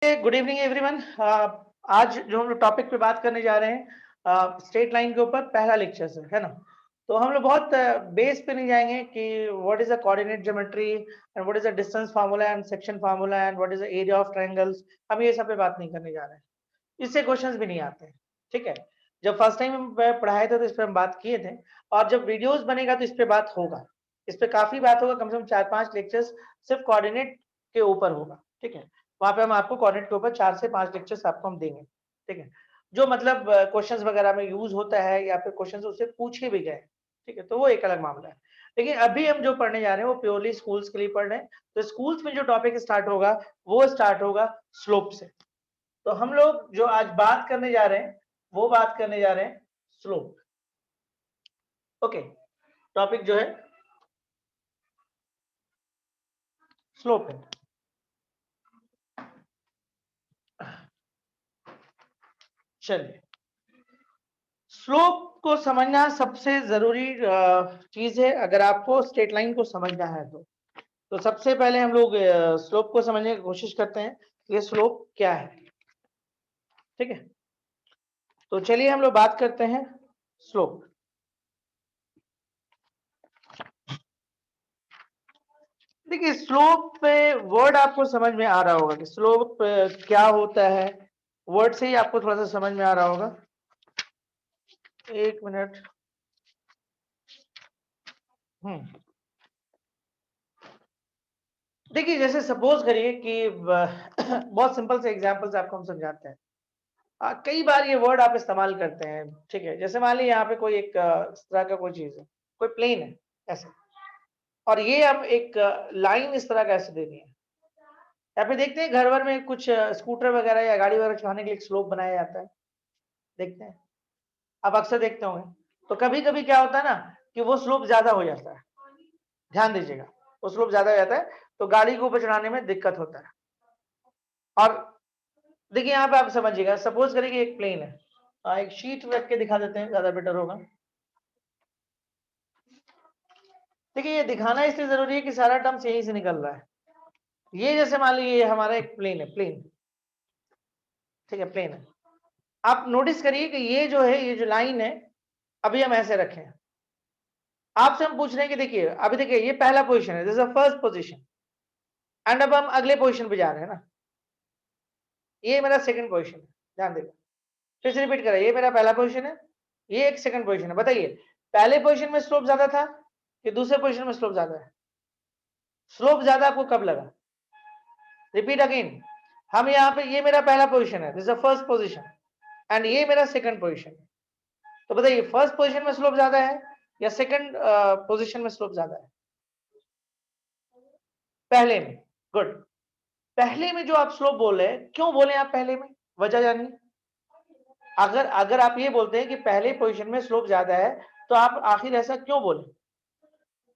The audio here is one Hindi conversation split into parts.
Good evening everyone. आज जो हम लोग टॉपिक पे बात करने जा रहे हैं स्ट्रेट लाइन के ऊपर पहला लेक्चर है ना। तो हम लोग बहुत बेस पे नहीं जाएंगे कि what is a coordinate geometry and what is a distance formula and section formula and what is the area of triangles. हम ये सब पे बात नहीं करने जा रहे हैं, इससे क्वेश्चंस भी नहीं आते हैं। ठीक है, जब फर्स्ट टाइम हम पढ़ाए थे तो इस पे हम बात किए थे, और जब वीडियोस बनेगा तो इस पे बात होगा। इस पे काफी बात होगा, कम से कम 4-5 लेक्चर्स सिर्फ कोऑर्डिनेट के ऊपर होगा। ठीक है, वहां पे हम आपको कोऑर्डिनेट के ऊपर 4 से 5 लेक्चर्स आपको हम देंगे। ठीक है, जो मतलब क्वेश्चंस वगैरह में यूज होता है या फिर क्वेश्चंस उससे पूछे भी गए। ठीक है, तो वो एक अलग मामला है। लेकिन अभी हम जो पढ़ने जा रहे हैं वो प्योरली स्कूल्स के लिए पढ़ रहे हैं। तो स्कूल्स में जो टॉपिक स्टार्ट होगा वो स्टार्ट होगा स्लोप से। तो हम लोग जो आज बात करने जा रहे हैं वो बात करने जा रहे हैं स्लोप। ओके, टॉपिक जो है स्लोप है। चलिए, स्लोप को समझना सबसे जरूरी चीज है अगर आपको स्ट्रेट लाइन को समझना है तो सबसे पहले हम लोग स्लोप को समझने की कोशिश करते हैं, ये स्लोप क्या है। ठीक है, तो चलिए हम लोग बात करते हैं स्लोप। देखिए, स्लोप पे वर्ड आपको समझ में आ रहा होगा कि स्लोप क्या होता है। वर्ड से ही आपको थोड़ा सा समझ में आ रहा होगा। एक मिनट। देखिए, जैसे सपोज करिए कि बहुत सिंपल से एग्जांपल से आपको हम समझाते हैं। कई बार ये वर्ड आप इस्तेमाल करते हैं। ठीक है, जैसे मान लीजिए यहाँ पे कोई एक इस तरह का कोई चीज है, कोई प्लेन है ऐसे, और ये अब एक लाइन इस तरह का ऐसे देनी है। या फिर देखते हैं घर भर में कुछ स्कूटर वगैरह या गाड़ी वगैरह चलाने के लिए स्लोप बनाया जाता है, देखते हैं, आप अक्सर देखते होंगे। तो कभी कभी क्या होता है ना कि वो स्लोप ज्यादा हो जाता है। ध्यान दीजिएगा, वो स्लोप ज्यादा हो जाता है तो गाड़ी को ऊपर चढ़ाने में दिक्कत होता है। और देखिए यहाँ पे आप समझिएगा, सपोज करिए कि एक प्लेन है। एक शीट रख के दिखा देते हैं, ज्यादा बेटर होगा। देखिए, ये दिखाना इसलिए जरूरी है कि सारा टर्म्स यहीं से निकल रहा है। ये जैसे मान लीजिए ये हमारा एक प्लेन है, प्लेन। ठीक है, प्लेन है। आप नोटिस करिए कि ये जो है, ये जो लाइन है, अभी हम ऐसे रखें। आपसे हम पूछ रहे हैं कि देखिए, अभी देखिए ये पहला पोजीशन है, this is first position, and अब हम अगले पोजीशन पे जा रहे हैं ना। ये मेरा सेकंड पोजीशन है, ध्यान देगा। फिर से रिपीट करें, ये मेरा पहला पोजीशन है, ये एक सेकंड पोजीशन है। बताइए, पहले पोजीशन में स्लोप ज्यादा था कि दूसरे पोजीशन में स्लोप ज्यादा है? स्लोप ज्यादा आपको कब लगा? Repeat again. हम यहाँ पे, ये मेरा पहला पोजीशन है, this is first position, and ये मेरा सेकंड पोजीशन है। तो बताइए, फर्स्ट पोजीशन में स्लोप ज्यादा है या सेकंड पोजीशन में स्लोप ज्यादा है? पहले में। गुड। पहले में जो आप स्लोप बोल रहे हैं, क्यों बोले आप पहले में? वजह जानिए। अगर अगर आप ये बोलते हैं कि पहले पोजीशन में स्लोप ज्यादा है, तो आप आखिर ऐसा क्यों बोले?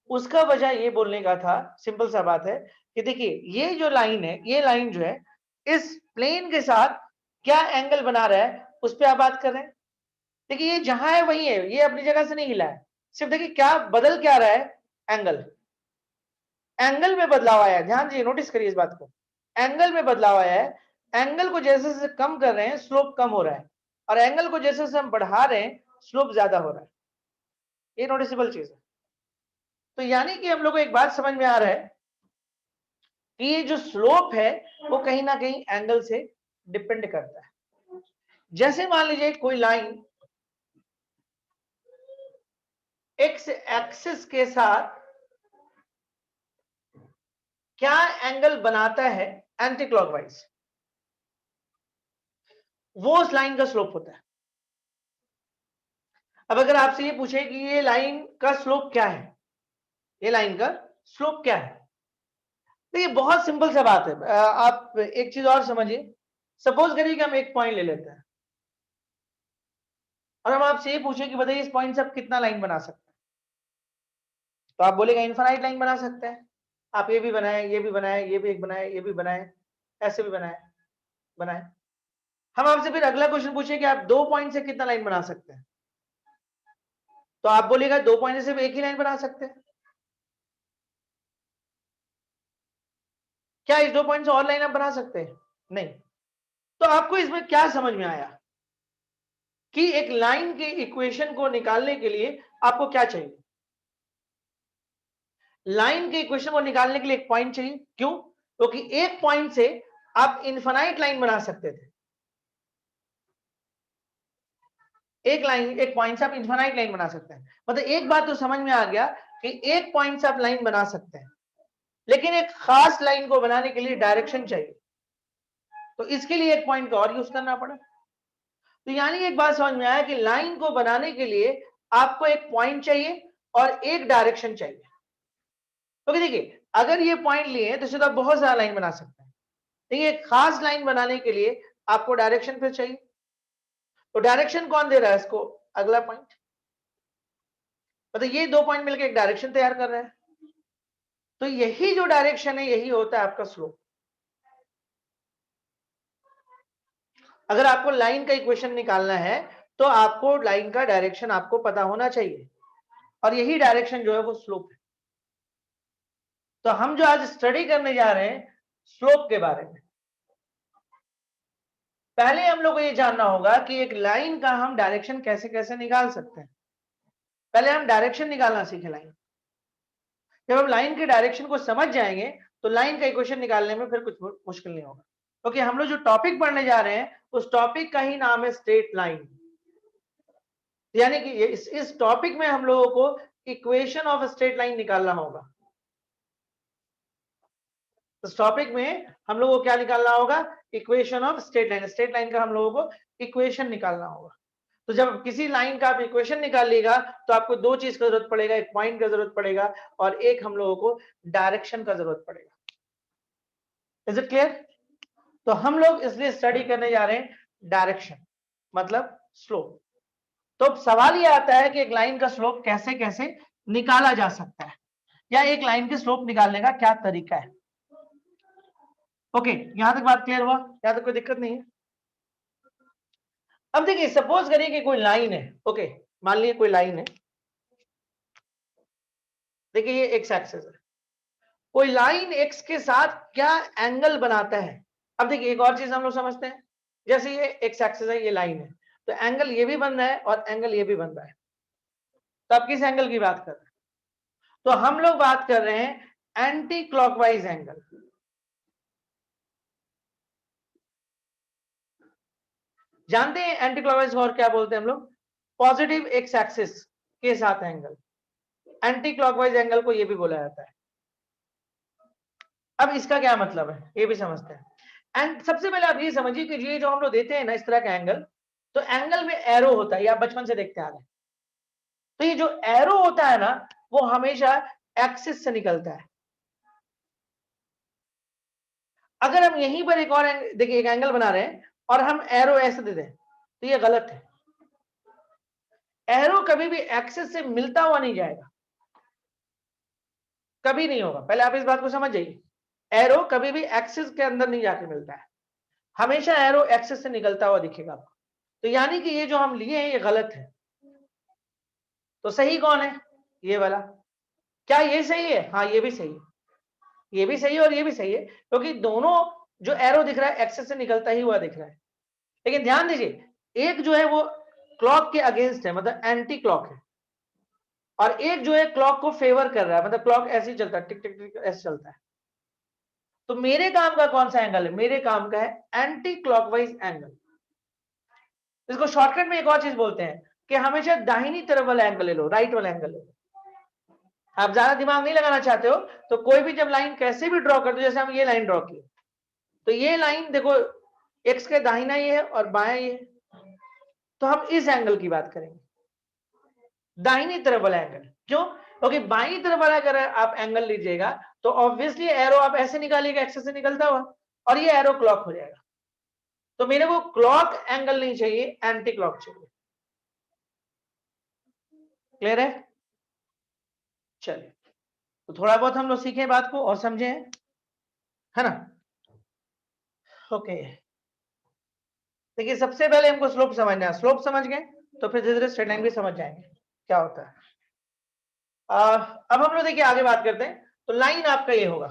उसका वजह ये बोलने का था, सिंपल सा बात है कि देखिए, ये जो लाइन है, ये लाइन जो है इस प्लेन के साथ क्या एंगल बना रहा है, उस पर आप बात कर रहे हैं। देखिए, ये जहां है वही है, ये अपनी जगह से नहीं हिला है। सिर्फ देखिए क्या बदल क्या रहा है, एंगल। एंगल में बदलाव आया है, ध्यान दीजिए, नोटिस करिए इस बात को। एंगल में बदलाव आया है। एंगल को जैसे जैसे कम कर रहे हैं स्लोप कम हो रहा है, और एंगल को जैसे जैसे हम बढ़ा रहे हैं स्लोप ज्यादा हो रहा है। ये नोटिसेबल चीज है। तो यानी कि हम लोग को एक बात समझ में आ रहा है कि ये जो स्लोप है वो कहीं ना कहीं एंगल से डिपेंड करता है। जैसे मान लीजिए कोई लाइन एक्स एक्सिस के साथ क्या एंगल बनाता है एंटी क्लॉकवाइज, वो उस लाइन का स्लोप होता है। अब अगर आपसे ये पूछे कि ये लाइन का स्लोप क्या है, ये लाइन का स्लोप क्या है, तो ये बहुत सिंपल सा बात है। आप एक चीज और समझिए। सपोज करिए कि हम एक पॉइंट ले लेते हैं, और हम आपसे ये पूछे कि बताइए इस पॉइंट से आप कितना लाइन बना सकते हैं, तो आप बोलेगा इनफाइनाइट लाइन बना सकते हैं। आप ये भी बनाए, ये भी बनाए, ये भी एक बनाए, ये भी बनाए, ऐसे भी बनाए, बनाए। हम आपसे फिर अगला क्वेश्चन पूछे कि आप 2 पॉइंट से कितना लाइन बना सकते हैं, तो आप बोलेगा 2 पॉइंट से सिर्फ एक ही लाइन बना सकते हैं। क्या इस 2 पॉइंट से और लाइन आप बना सकते हैं? नहीं। तो आपको इसमें क्या समझ में आया कि एक लाइन के इक्वेशन को निकालने के लिए आपको क्या चाहिए? लाइन के इक्वेशन को निकालने के लिए एक पॉइंट चाहिए। क्यों? क्योंकि एक पॉइंट से आप इनफाइनाइट लाइन बना सकते थे। एक पॉइंट से आप इनफाइनाइट लाइन बना सकते हैं। मतलब एक बात तो समझ में आ गया कि एक पॉइंट से आप लाइन बना सकते हैं, लेकिन एक खास लाइन को बनाने के लिए डायरेक्शन चाहिए, तो इसके लिए एक पॉइंट का और यूज करना पड़ा। तो यानी एक बात समझ में आया कि लाइन को बनाने के लिए आपको एक पॉइंट चाहिए और एक डायरेक्शन चाहिए। तो देखिए, अगर ये पॉइंट लिए तो सीधा बहुत सारा लाइन बना सकते हैं, लेकिन एक खास लाइन बनाने के लिए आपको डायरेक्शन फिर चाहिए। तो डायरेक्शन कौन दे रहा है इसको? अगला पॉइंट। मतलब ये दो पॉइंट मिलकर एक डायरेक्शन तैयार कर रहे हैं। तो यही जो डायरेक्शन है यही होता है आपका स्लोप। अगर आपको लाइन का इक्वेशन निकालना है तो आपको लाइन का डायरेक्शन आपको पता होना चाहिए, और यही डायरेक्शन जो है वो स्लोप है। तो हम जो आज स्टडी करने जा रहे हैं स्लोप के बारे में, पहले हम लोग को ये जानना होगा कि एक लाइन का हम डायरेक्शन कैसे कैसे निकाल सकते हैं। पहले हम डायरेक्शन निकालना सीखे लाइन। जब हम लाइन के डायरेक्शन को समझ जाएंगे तो लाइन का इक्वेशन निकालने में फिर कुछ मुश्किल नहीं होगा, क्योंकि हम लोग जो टॉपिक पढ़ने जा रहे हैं उस टॉपिक का ही नाम है स्ट्रेट लाइन। यानी कि इस टॉपिक में हम लोगों को इक्वेशन ऑफ स्ट्रेट लाइन निकालना होगा। इस टॉपिक में हम लोगों को क्या निकालना होगा? Equation of straight line. Straight line का हम लोगों को इक्वेशन निकालना होगा। तो जब किसी लाइन का आप इक्वेशन निकालिएगा तो आपको दो चीज का जरूरत पड़ेगा, एक पॉइंट का जरूरत पड़ेगा और एक हम लोगों को डायरेक्शन का जरूरत पड़ेगा। Is it clear? तो हम लोग इसलिए स्टडी करने जा रहे हैं डायरेक्शन, मतलब स्लोप। तो सवाल ये आता है कि एक लाइन का स्लोप कैसे कैसे निकाला जा सकता है, या एक लाइन के स्लोप निकालने का क्या तरीका है। ओके, यहां तक बात क्लियर हुआ? यहां तक कोई दिक्कत नहीं है? अब देखिए, सपोज करिए कि कोई लाइन है। ओके, मान लीजिए कोई लाइन है। देखिए ये एक्स एक्सिस है। कोई लाइन एक्स के साथ क्या एंगल बनाता है। अब देखिए एक और चीज हम लोग समझते हैं, जैसे ये एक्स एक्सिस है, ये लाइन है, तो एंगल ये भी बन रहा है और एंगल ये भी बन रहा है। तो आप किस एंगल की बात कर रहे हैं? तो हम लोग बात कर रहे हैं एंटी क्लॉकवाइज एंगल। जानते हैं एंटी क्लॉकवाइज और क्या बोलते हैं हम लोग? पॉजिटिव एक्स एक्सिस के साथ एंगल। एंटी क्लॉकवाइज एंगल को ये भी बोला जाता है। अब इसका क्या मतलब है ये भी समझते हैं। एंड सबसे पहले आप ये समझिए कि ये जो हम लोग देते हैं ना इस तरह का एंगल, तो एंगल में एरो होता है, या बचपन से देखते आ रहे हैं। तो ये जो एरो होता है ना वो हमेशा एक्सिस से निकलता है। अगर हम यहीं पर एक और देखिए एक एंगल बना रहे हैं और हम एरो ऐसे दे दें तो ये गलत है। एरो कभी भी एक्सिस से मिलता हुआ नहीं जाएगा, कभी नहीं होगा। पहले आप इस बात को समझ जाइए, एरो कभी भी एक्सिस के अंदर नहीं जाके मिलता है, हमेशा एरो एक्सिस से निकलता हुआ दिखेगा आपको। तो यानी कि ये जो हम लिए हैं ये गलत है। तो सही कौन है? ये वाला। क्या ये सही है? हाँ ये भी सही है, ये भी सही है और ये भी सही है, क्योंकि दोनों जो एरो दिख रहा है एक्सिस से निकलता ही हुआ दिख रहा है। लेकिन ध्यान दीजिए एक जो है वो क्लॉक के अगेंस्ट है, मतलब एंटी क्लॉक है, और एक जो है क्लॉक को फेवर कर रहा है, मतलब क्लॉक ऐसे ही चलता है, टिक टिक टिक ऐसे चलता है। तो मेरे काम का कौन सा एंगल है? मेरे काम का है एंटी क्लॉकवाइज एंगल। इसको शॉर्टकट में एक और चीज बोलते हैं कि हमेशा दाहिनी तरफ वाला एंगल ले लो, राइट वाला एंगल ले लो। आप ज्यादा दिमाग नहीं लगाना चाहते हो तो कोई भी जब लाइन कैसे भी ड्रॉ कर दो, जैसे हम ये लाइन ड्रॉ की, तो ये लाइन देखो एक्स के दाहिना ये है और बायां ये है, तो हम इस एंगल की बात करेंगे, दाहिनी तरफ वाला एंगल। क्यों? क्योंकि बाईं तरफ वाला अगर आप एंगल लीजिएगा तो ऑब्वियसली एरो आप ऐसे निकालिएगा एक्सिस से निकलता हुआ, और ये एरो क्लॉक हो जाएगा। तो मेरे को क्लॉक एंगल नहीं चाहिए, एंटी क्लॉक चाहिए। क्लियर है? चलिए, तो थोड़ा बहुत हम लोग सीखे बात को और समझे, है ना? ओके, देखिए सबसे पहले हमको स्लोप समझना है। स्लोप समझ गए तो फिर धीरे धीरे स्ट्रेट लाइन भी समझ जाएंगे क्या होता है। अब हम लोग देखिए आगे बात करते हैं। तो लाइन आपका ये होगा,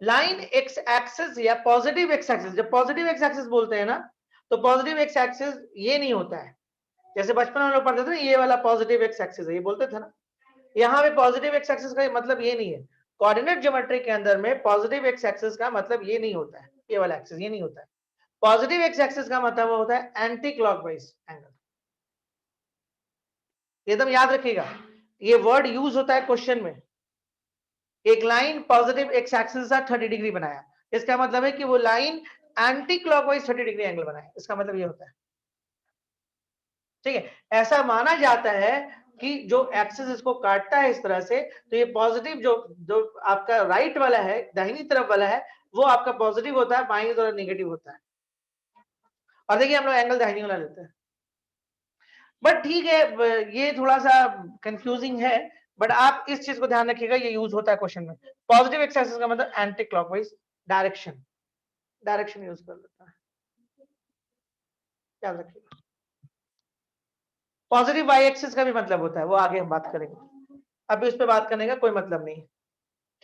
लाइन एक्स एक्सिस या पॉजिटिव एक्स एक्सिस, जब पॉजिटिव एक्स एक्सिस बोलते हैं ना, तो पॉजिटिव एक्स एक्सिस ये नहीं होता है, जैसे बचपन में हम लोग पढ़ते थे ना, ये वाला पॉजिटिव एक्स एक्सिस है, ये बोलते थे ना। यहाँ पे पॉजिटिव एक्स एक्सिस का मतलब ये नहीं है। कोऑर्डिनेट ज्योमेट्री के अंदर में पॉजिटिव एक्स एक्सिस का मतलब ये नहीं होता है, ये वाला एक्सिस ये नहीं होता है। पॉजिटिव एक्स एक्सिस का मतलब होता है एंटी क्लॉकवाइज एंगल। एकदम याद रखिएगा, ये वर्ड यूज होता है क्वेश्चन में। एक लाइन पॉजिटिव एक्स एक्सिस से 30 डिग्री बनाया, इसका मतलब है कि वो line anti clockwise 30 degree angle बनाए, इसका मतलब ये होता है। ठीक है, ऐसा माना जाता है कि जो एक्सिस इसको काटता है इस तरह से, तो ये पॉजिटिव जो जो आपका राइट वाला है, दाहिनी तरफ वाला है, वो आपका पॉजिटिव होता है, बाईं तरफ नेगेटिव होता है। और देखिए हम लोग एंगल दाहिनी वाला लेते हैं, बट ठीक है, ये थोड़ा सा कंफ्यूजिंग है, बट आप इस चीज को ध्यान रखिएगा, ये यूज होता है क्वेश्चन में। पॉजिटिव एक्स एक्सिस का मतलब anti clockwise direction, direction use कर लेता है, याद रखिएगा। पॉजिटिव वाई एक्सिस का भी मतलब होता है, वो आगे हम बात करेंगे, अभी उस पर बात करने का कोई मतलब नहीं।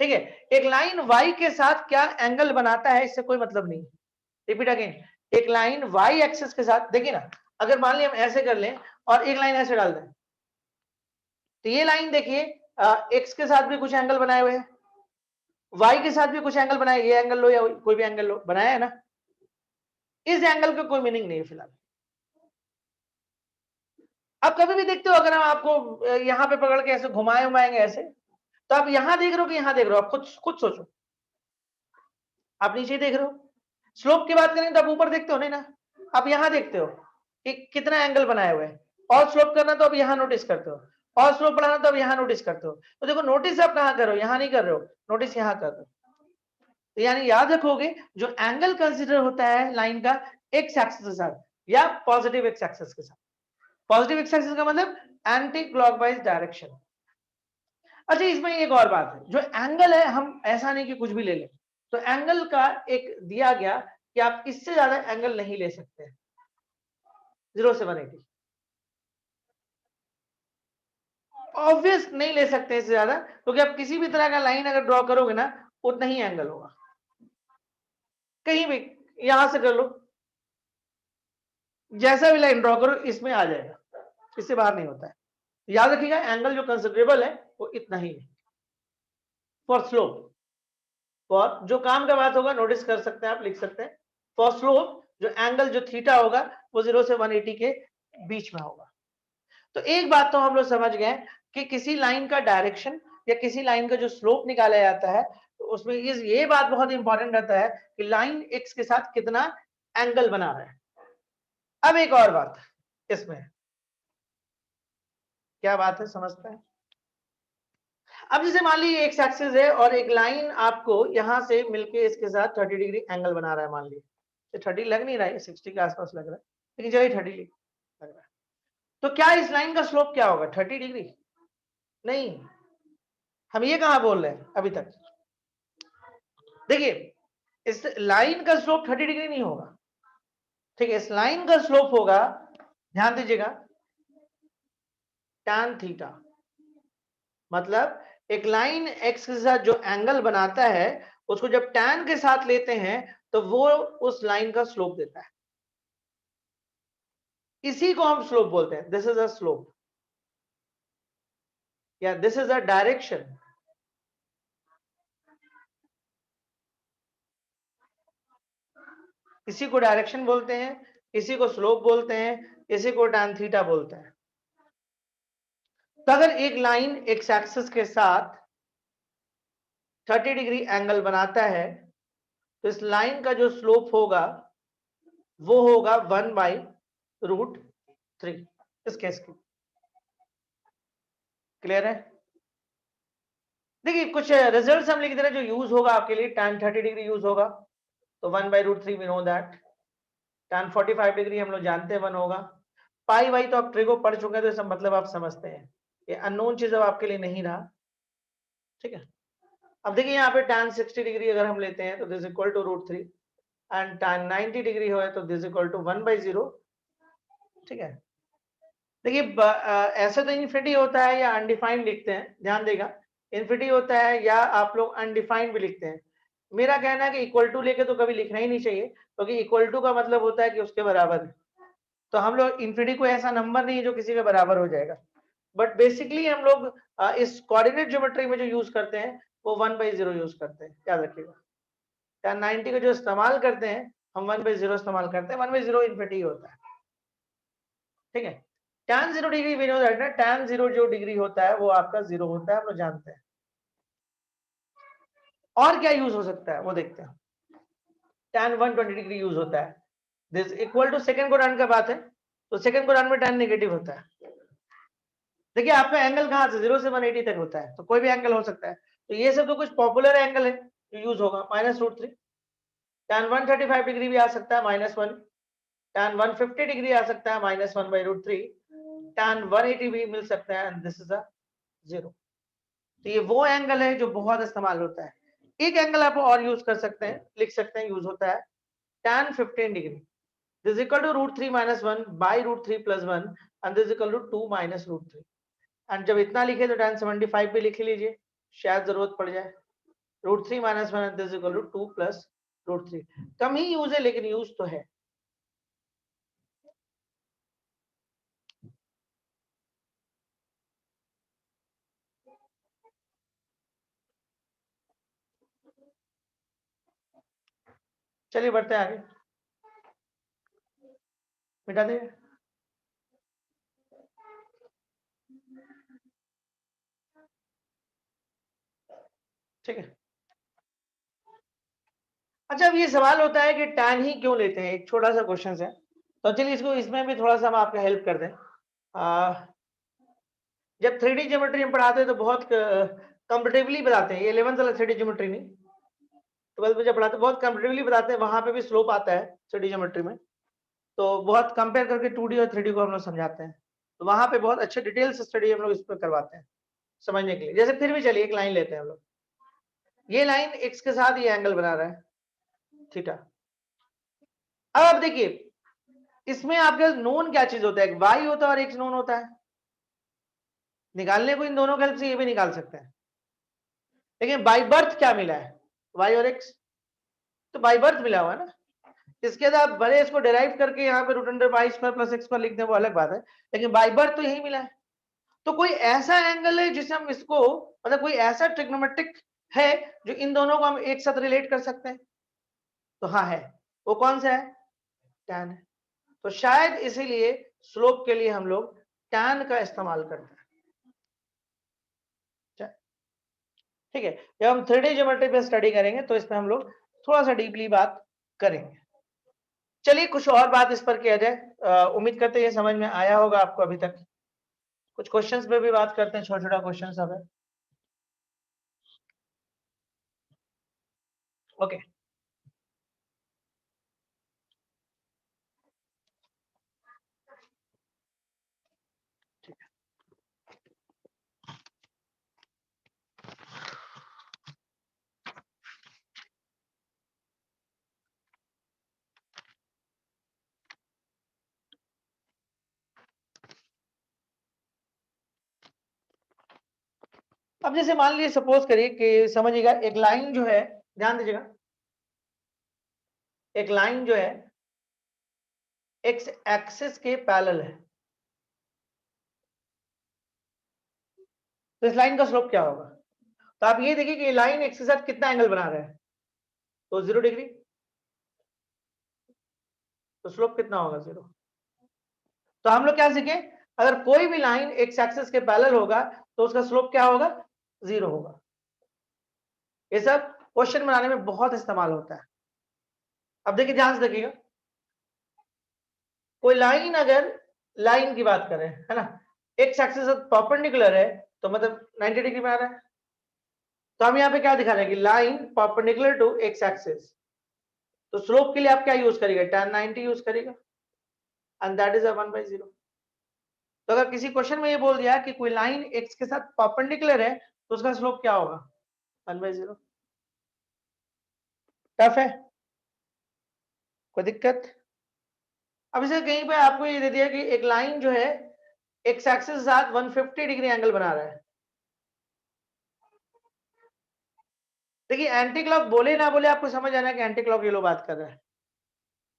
ठीक है, एक लाइन y के साथ क्या एंगल बनाता है, इससे कोई मतलब नहीं। रिपीट अगेन, एक लाइन y एक्सिस के साथ, देखिए ना, अगर मान लिया हम ऐसे कर लें और एक लाइन ऐसे डाल दें, तो ये लाइन देखिए x के साथ भी कुछ एंगल बनाए हुए हैं, y के साथ भी कुछ एंगल बनाए, ये एंगल लो या कोई भी एंगल लो, बनाया है ना। इस एंगल का कोई मीनिंग नहीं है फिलहाल। आप कभी भी देखते हो, अगर हम आपको यहाँ पे पकड़ के ऐसे घुमाए घुमाएंगे ऐसे, तो आप यहां देख रहे हो कि यहां देख रहे हो, आप खुद खुद सोचो, आप नीचे देख रहे हो। स्लोप की बात करें तो आप ऊपर देखते हो नहीं ना, आप यहां देखते हो कि कितना एंगल बनाए हुए हैं, और स्लोप करना तो आप यहां नोटिस करते हो, और स्लोप बढ़ाना तो आप यहां नोटिस करते हो। तो देखो, नोटिस आप कहां कर रहे हो, यहां नहीं कर रहे हो, नोटिस यहां कर रहे हो। तो यानी याद रखोगे, जो एंगल कंसिडर होता है लाइन का एक्स एक्सिस के साथ या पॉजिटिव एक्स एक्सिस के साथ। पॉजिटिव एक्स एक्सिस का मतलब एंटी क्लॉकवाइज डायरेक्शन। अच्छा, इसमें एक और बात है, जो एंगल है, हम ऐसा नहीं कि कुछ भी ले लें, तो एंगल का एक दिया गया कि आप इससे ज्यादा एंगल नहीं ले सकते, 0 से 180, ऑब्वियस नहीं ले सकते इससे ज्यादा, क्योंकि आप किसी भी तरह का लाइन अगर ड्रॉ करोगे ना, उतना ही एंगल होगा, कहीं भी, यहां से कर लो, जैसा भी लाइन ड्रॉ करो इसमें आ जाएगा, इससे बाहर नहीं होता है। याद रखिएगा, एंगल जो कंसिडरेबल है वो इतना ही है फॉर स्लोप। फॉर जो काम का बात होगा नोटिस कर सकते हैं, आप लिख सकते हैं, फॉर स्लोप जो एंगल जो थीटा होगा वो 0 से 180 के बीच में होगा। तो एक बात तो हम लोग समझ गए कि किसी लाइन का डायरेक्शन या किसी लाइन का जो स्लोप निकाला जाता है, तो उसमें ये बात बहुत इंपॉर्टेंट रहता है कि लाइन एक्स के साथ कितना एंगल बना रहा है। अब एक और बात इसमें, क्या बात है समझते हैं। अब जैसे मान लीजिए एक्स एक्सिस है और एक लाइन आपको यहां से मिलके इसके साथ 30 डिग्री एंगल बना रहा है, मान लीजिए 30 लग नहीं रहा है, 60 के आसपास लग रहा है, लेकिन चलिए 30 लग रहा है। तो क्या इस लाइन का स्लोप क्या होगा, 30 डिग्री? नहीं, हम ये कहां बोल रहे हैं अभी तक। देखिए, इस लाइन का स्लोप 30 डिग्री नहीं होगा, ठीक है, इस लाइन का स्लोप होगा, ध्यान दीजिएगा, tan थीटा। मतलब एक लाइन एक्स के साथ जो एंगल बनाता है, उसको जब tan के साथ लेते हैं तो वो उस लाइन का स्लोप देता है, इसी को हम स्लोप बोलते हैं। दिस इज अ स्लोप या दिस इज अ डायरेक्शन। इसी को डायरेक्शन बोलते हैं, इसी को स्लोप बोलते हैं, इसी को tan थीटा बोलते हैं। तो अगर एक लाइन एक्स एक्सिस के साथ 30 डिग्री एंगल बनाता है, तो इस लाइन का जो स्लोप होगा वो होगा 1/√3, इस केस की। क्लियर है? देखिए, कुछ रिजल्ट्स हम लिख दे रहे हैं जो यूज होगा आपके लिए। tan 30 डिग्री यूज होगा, तो 1/√3 we know that. tan 45 degree हम लोग जानते हैं 1 होगा। पाई वाई तो आप ट्रिगो पढ़ चुके हैं, तो इसका मतलब आप समझते हैं, ये अननोन चीज अब आपके लिए नहीं रहा। ठीक है, अब देखिए यहाँ पे tan 60 डिग्री अगर हम लेते हैं तो this equal to √3, and tan 90 degree हो तो दिस इक्वल टू 1/0। ठीक है, देखिए ऐसे तो इन्फिनिटी होता है या अनडिफाइंड लिखते हैं, ध्यान देगा, इन्फिनिटी होता है या आप लोग अनडिफाइंड भी लिखते हैं। मेरा कहना है कि इक्वल टू लेके तो कभी लिखना ही नहीं चाहिए, क्योंकि इक्वल टू का मतलब होता है कि उसके बराबर है। तो हम लोग इन्फिनिटी को ऐसा नंबर नहीं है जो किसी के बराबर हो जाएगा, बट बेसिकली हम लोग इस कोऑर्डिनेट ज्योमेट्री में जो यूज करते हैं वो 1/0 यूज करते हैं, याद रखिएगा। tan 90 का जो इस्तेमाल करते हैं हम 1/0 इस्तेमाल करते हैं, 1/0 इन्फिनिटी होता है, ठीक है। tan 0 डिग्री भी होता है, tan 0 जो डिग्री होता है वो आपका 0 होता है, हम लोग जानते हैं। और क्या यूज हो सकता है वो देखते हैं। tan 120 डिग्री यूज होता है, this equal to second quadrant का बात है, तो सेकंड कोडान में tan नेगेटिव होता है। देखिए आपका एंगल कहां से 0 से 180 तक होता है, तो कोई भी एंगल हो सकता है, तो ये सब तो कुछ पॉपुलर एंगल है जो यूज होगा। -√3 tan 135 डिग्री भी आ सकता है -1, tan 150 डिग्री आ सकता है -1/√3, tan 180 भी मिल सकता है, एंड दिस इज अ 0। तो ये वो एंगल है जो बहुत इस्तेमाल होता है। एक एंगल आप और यूज कर सकते हैं, लिख सकते हैं, यूज होता है tan 15 degree, this equal to √3 - 1 by √3 + 1, and this equal to 2 - √3। And जब इतना लिखे तो tan 75 भी लिख लीजिए, शायद जरूरत पड़ जाए। √3 - 1 दिस इक्वल टू 2 + √3। कम ही यूज है लेकिन यूज तो है। चलिए बढ़ते हैं आगे, मिटा देंगे। ठीक है। अच्छा, अब ये सवाल होता है कि tan ही क्यों लेते हैं, एक छोटा सा क्वेश्चन है, तो चलिए इसको इसमें भी थोड़ा सा हम आपका हेल्प कर दें। जब 3D ज्योमेट्री हम पढ़ाते हैं तो बहुत कंफर्टेबली बताते हैं, ये 11th वाला 3D ज्योमेट्री नहीं, 12th में जब पढ़ाते हैं बहुत कंफर्टेबली बताते हैं, वहां पे भी स्लोप आता है 3D ज्योमेट्री में, तो बहुत कंपेयर करके 2D और 3D को हम लोग समझाते हैं, तो वहां पे बहुत अच्छे डिटेल से स्टडी हम लोग इस पर करवाते हैं समझने के लिए। जैसे फिर भी चलिए एक लाइन लेते हैं हम लोग, ये लाइन x के साथ ये एंगल बना रहा है थीटा। अब आप देखिए इसमें आपके नोन क्या चीज होता है, y होता है और x नोन होता है, निकालने को इन दोनों के हेल्प से ये भी निकाल सकते हैं, लेकिन बाई बर्थ क्या मिला है, y और x, तो बाई बर्थ मिला हुआ है ना। इसके बाद आप भले इसको डिराइव करके यहाँ पे √y² + x² लिख दें वो अलग बात है, लेकिन बाई बर्थ तो यही मिला है। तो कोई ऐसा एंगल है जिसे हम इसको, मतलब कोई ऐसा ट्रिग्नोमेट्रिक है जो इन दोनों को हम एक साथ रिलेट कर सकते हैं, तो हाँ है। वो कौन सा है, tan है। तो शायद इसीलिए स्लोप के लिए हम लोग tan का इस्तेमाल करते हैं। ठीक है, जब हम 3D ज्योमेट्री पे स्टडी करेंगे तो इस पे हम लोग थोड़ा सा डीपली बात करेंगे। चलिए कुछ और बात इस पर किया जाए, उम्मीद करते हैं ये समझ में आया होगा आपको अभी तक। कुछ क्वेश्चंस पे भी बात करते हैं, छोटा छोटा क्वेश्चन सब है। ओके, अब जैसे मान लीजिए सपोज करिए कि समझिएगा एक लाइन जो है, ध्यान दीजिएगा, एक लाइन जो है एक्स एक्सिस के पैरेलल है, तो इस लाइन का स्लोप क्या होगा। तो आप ये देखिए कि लाइन एक्स के साथ कितना एंगल बना रहा है, तो 0 डिग्री, तो स्लोप कितना होगा 0। तो हम लोग क्या सीखे, अगर कोई भी लाइन एक्स एक्सिस के पैरेलल होगा तो उसका स्लोप क्या होगा, 0 होगा। ये सब क्वेश्चन बनाने में बहुत इस्तेमाल होता है। अब देखिए ध्यान से देखिएगा, कोई लाइन अगर लाइन की बात करें है ना, एक्स एक्सिस परपेंडिकुलर है तो मतलब 90 डिग्री में आ रहा है, तो हम यहाँ पे क्या दिखा रहे हैं कि line perpendicular to x axis, तो स्लोप के लिए आप क्या यूज करेगा, tan 90 यूज करेगा, एंड दैट इज 1/0। तो अगर किसी क्वेश्चन में ये बोल दिया कि कोई लाइन एक्स के साथ परपेंडिकुलर है तो उसका स्लोप क्या होगा, 1/0। टफ है, कोई दिक्कत। अब इसे कहीं पे आपको ये दे दिया कि एक लाइन जो है एक्स एक्सिस के साथ 150 डिग्री एंगल बना रहा है, देखिए एंटी क्लॉक बोले ना बोले आपको समझ आना कि एंटी क्लॉक ये लोग बात कर रहे हैं।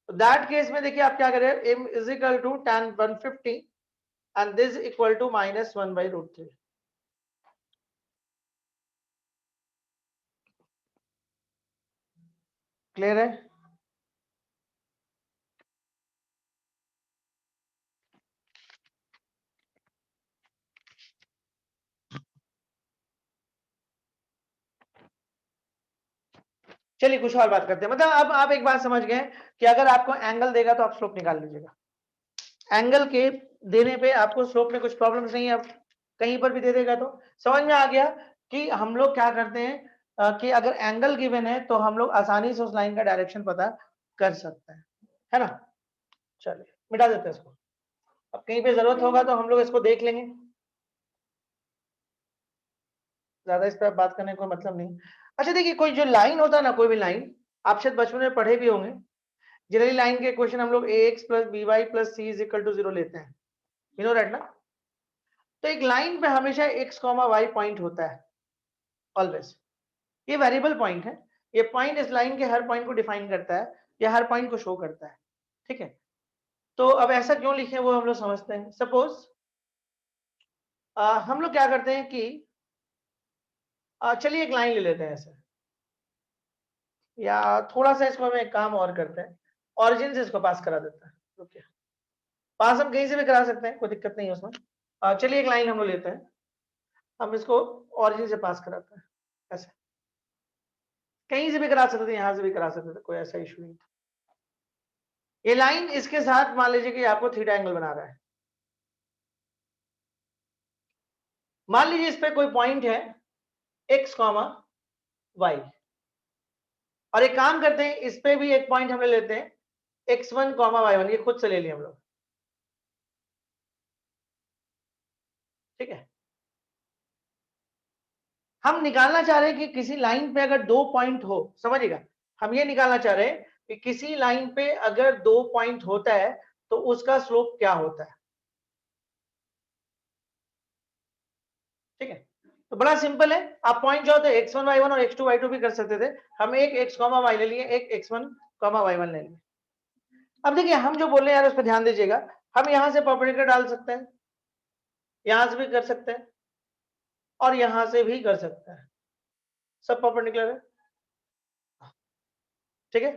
तो दैट केस में देखिए आप क्या करें, m is equal to tan 150 and this equal to -1/√3। Clear है? चलिए कुछ और बात करते हैं। मतलब अब आप एक बात समझ गए कि अगर आपको एंगल देगा तो आप स्लोप निकाल लीजिएगा। एंगल के देने पे आपको स्लोप में कुछ प्रॉब्लम नहीं है। अब कहीं पर भी दे देगा तो समझ में आ गया कि हम लोग क्या करते हैं कि अगर एंगल गिवन है तो हम लोग आसानी से उस लाइन का डायरेक्शन पता कर सकते हैं, है ना। चलिए मिटा देते हैं इसको। अब कहीं पे जरूरत होगा तो हम लोग इसको देख लेंगे, ज्यादा इस पर बात करने का कोई मतलब नहीं। अच्छा देखिए, कोई जो लाइन होता है ना, कोई भी लाइन, आप शायद बचपन में पढ़े भी होंगे। जनरली लाइन के क्वेश्चन हम लोग ax plus b y plus c is equal to 0 लेते हैं, यू नो राइट ना। तो एक लाइन पे हमेशा x y पॉइंट होता है ऑलवेज। ये वेरिएबल पॉइंट है। ये पॉइंट इस लाइन के हर पॉइंट को डिफाइन करता है या हर पॉइंट को शो करता है, ठीक है। तो अब ऐसा क्यों लिखे वो हम लोग समझते हैं। सपोज हम लोग क्या करते हैं कि चलिए एक लाइन ले लेते हैं ऐसे, या थोड़ा सा इसको हम एक काम और करते हैं, ऑरिजिन से इसको पास करा देते हैं। ओके, पास हम कहीं से भी करा सकते हैं, कोई दिक्कत नहीं है उसमें। चलिए एक लाइन हम लोग लेते हैं, हम इसको ऑरिजिन से पास कराते हैं ऐसे। कहीं से भी करा सकते थे, यहां से भी करा सकते थे, कोई ऐसा इशू नहीं था। ये लाइन इसके साथ मान लीजिए कि आपको थीटा एंगल बना रहा है। मान लीजिए इस पे कोई पॉइंट है x, y, और एक काम करते हैं, इस पे भी एक पॉइंट हम ले लेते हैं x1, y1, ये खुद से ले लिए हम लोग, ठीक है। हम निकालना चाह रहे हैं कि किसी लाइन पे अगर दो पॉइंट हो, समझिएगा, हम ये निकालना चाह रहे हैं कि किसी लाइन पे अगर दो पॉइंट होता है तो उसका स्लोप क्या होता है, ठीक है। तो बड़ा सिंपल है, आप पॉइंट जो होते हैं x1 y1 और x2 y2 भी कर सकते थे। हम एक x, y ले लिए, एक x1, y1 ले लिए। अब देखिए हम जो बोल रहे हैं यार उस पर ध्यान दीजिएगा, हम यहां से परपेंडिकुलर डाल सकते हैं, यहां से भी कर सकते हैं, और यहां से भी कर सकते हैं, सब परपेंडिकुलर है, ठीक है।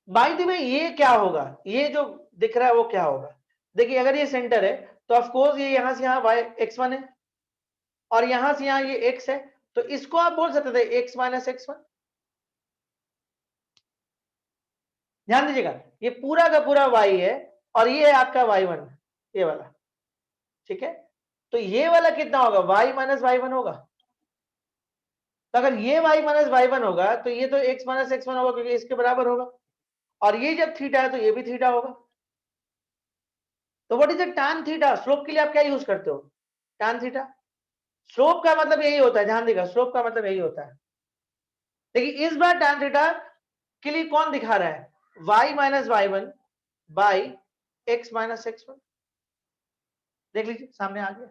बाय द वे ये क्या होगा, ये जो दिख रहा है वो क्या होगा। देखिए अगर ये सेंटर है तो ऑफ कोर्स ये यहां से यहां y x1 है, और यहां से यहां ये x है, तो इसको आप बोल सकते थे x माइनस x1। ध्यान दीजिएगा, ये पूरा का पूरा y है और ये है आपका y1, ये वाला, ठीक है। तो ये वाला कितना होगा, y माइनस y1 होगा। तो अगर ये y माइनस y1 होगा तो ये तो x माइनस x1 होगा, क्योंकि इसके बराबर होगा। और ये जब थीटा है तो ये भी थीटा होगा। तो what is the tan theta, slope के लिए आप क्या यूज करते हो, tan थीटा। स्लोप का मतलब यही होता है, ध्यान देगा, स्लोप का मतलब यही होता है। देखिए इस बार tan थीटा के लिए कौन दिखा रहा है, y minus y1 by x minus x1। देख लीजिए सामने आ गया,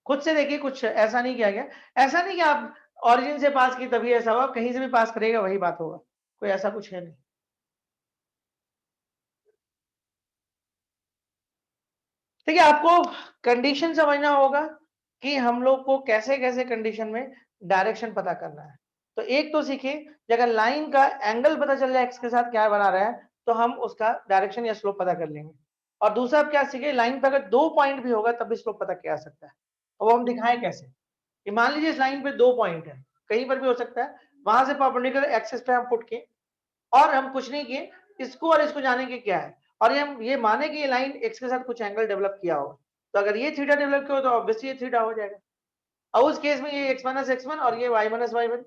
खुद से देखिए, कुछ ऐसा नहीं किया गया। ऐसा नहीं कि आप ओरिजिन से पास की तभी ऐसा हुआ, कहीं से भी पास करेगा वही बात होगा, कोई ऐसा कुछ है नहीं। ठीक है, आपको कंडीशन समझना होगा कि हम लोग को कैसे कैसे कंडीशन में डायरेक्शन पता करना है। तो एक तो सीखिए कि अगर लाइन का एंगल पता चल जाए एक्स के साथ क्या बना रहा है, तो हम उसका डायरेक्शन या स्लोप पता कर लेंगे। और दूसरा आप क्या सीखे, लाइन पे अगर दो पॉइंट भी होगा तब भी स्लोप पता किया जा सकता है। और वो हम दिखाएं कैसे, कि मान लीजिए इस लाइन पे दो पॉइंट है, कहीं पर भी हो सकता है, वहां से परपेंडिकुलर एक्सिस पे हम पुट किए और हम कुछ नहीं किए, इसको और इसको जाने के क्या है, और हम ये माने कि ये लाइन एक्स के साथ कुछ एंगल डेवलप किया हो, तो अगर ये थीटा डेवलप किया हो तो ऑब्वियसली ये थीटा हो जाएगा। और उस केस में ये एक्स माइनस x1 और ये y माइनस y1।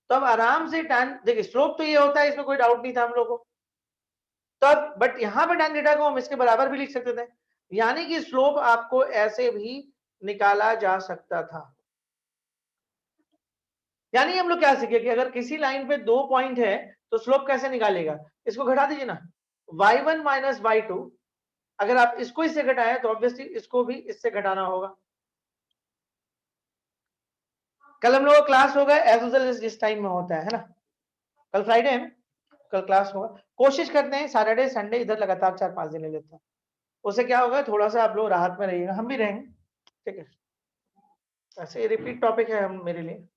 तो अब आराम से tan, देखिए स्लोप तो ये होता है, इसमें कोई डाउट नहीं था हम लोग को। तो अब बट यहाँ पे tan थीटा को हम इसके बराबर भी लिख सकते थे, यानी कि स्लोप आपको ऐसे भी निकाला जा सकता था। यानी हम लोग क्या सीखे कि अगर किसी लाइन पे दो पॉइंट है तो स्लोप कैसे निकालेगा, इसको घटा दीजिए ना, y1 माइनस y2। अगर आप इसको इससे घटाएं तो ऑब्वियसली इसको भी इससे घटाना होगा। कल हम लोग का क्लास होगा एज यूजुअल जिस टाइम में होता है ना, कल फ्राइडे है, कल क्लास होगा। कोशिश करते हैं सैटरडे संडे इधर लगातार 4-5 दिन ले लेते हैं, उससे क्या होगा थोड़ा सा आप लोग राहत में रहिएगा, हम भी रहेंगे, ठीक है। ऐसे रिपीट टॉपिक है हम मेरे लिए।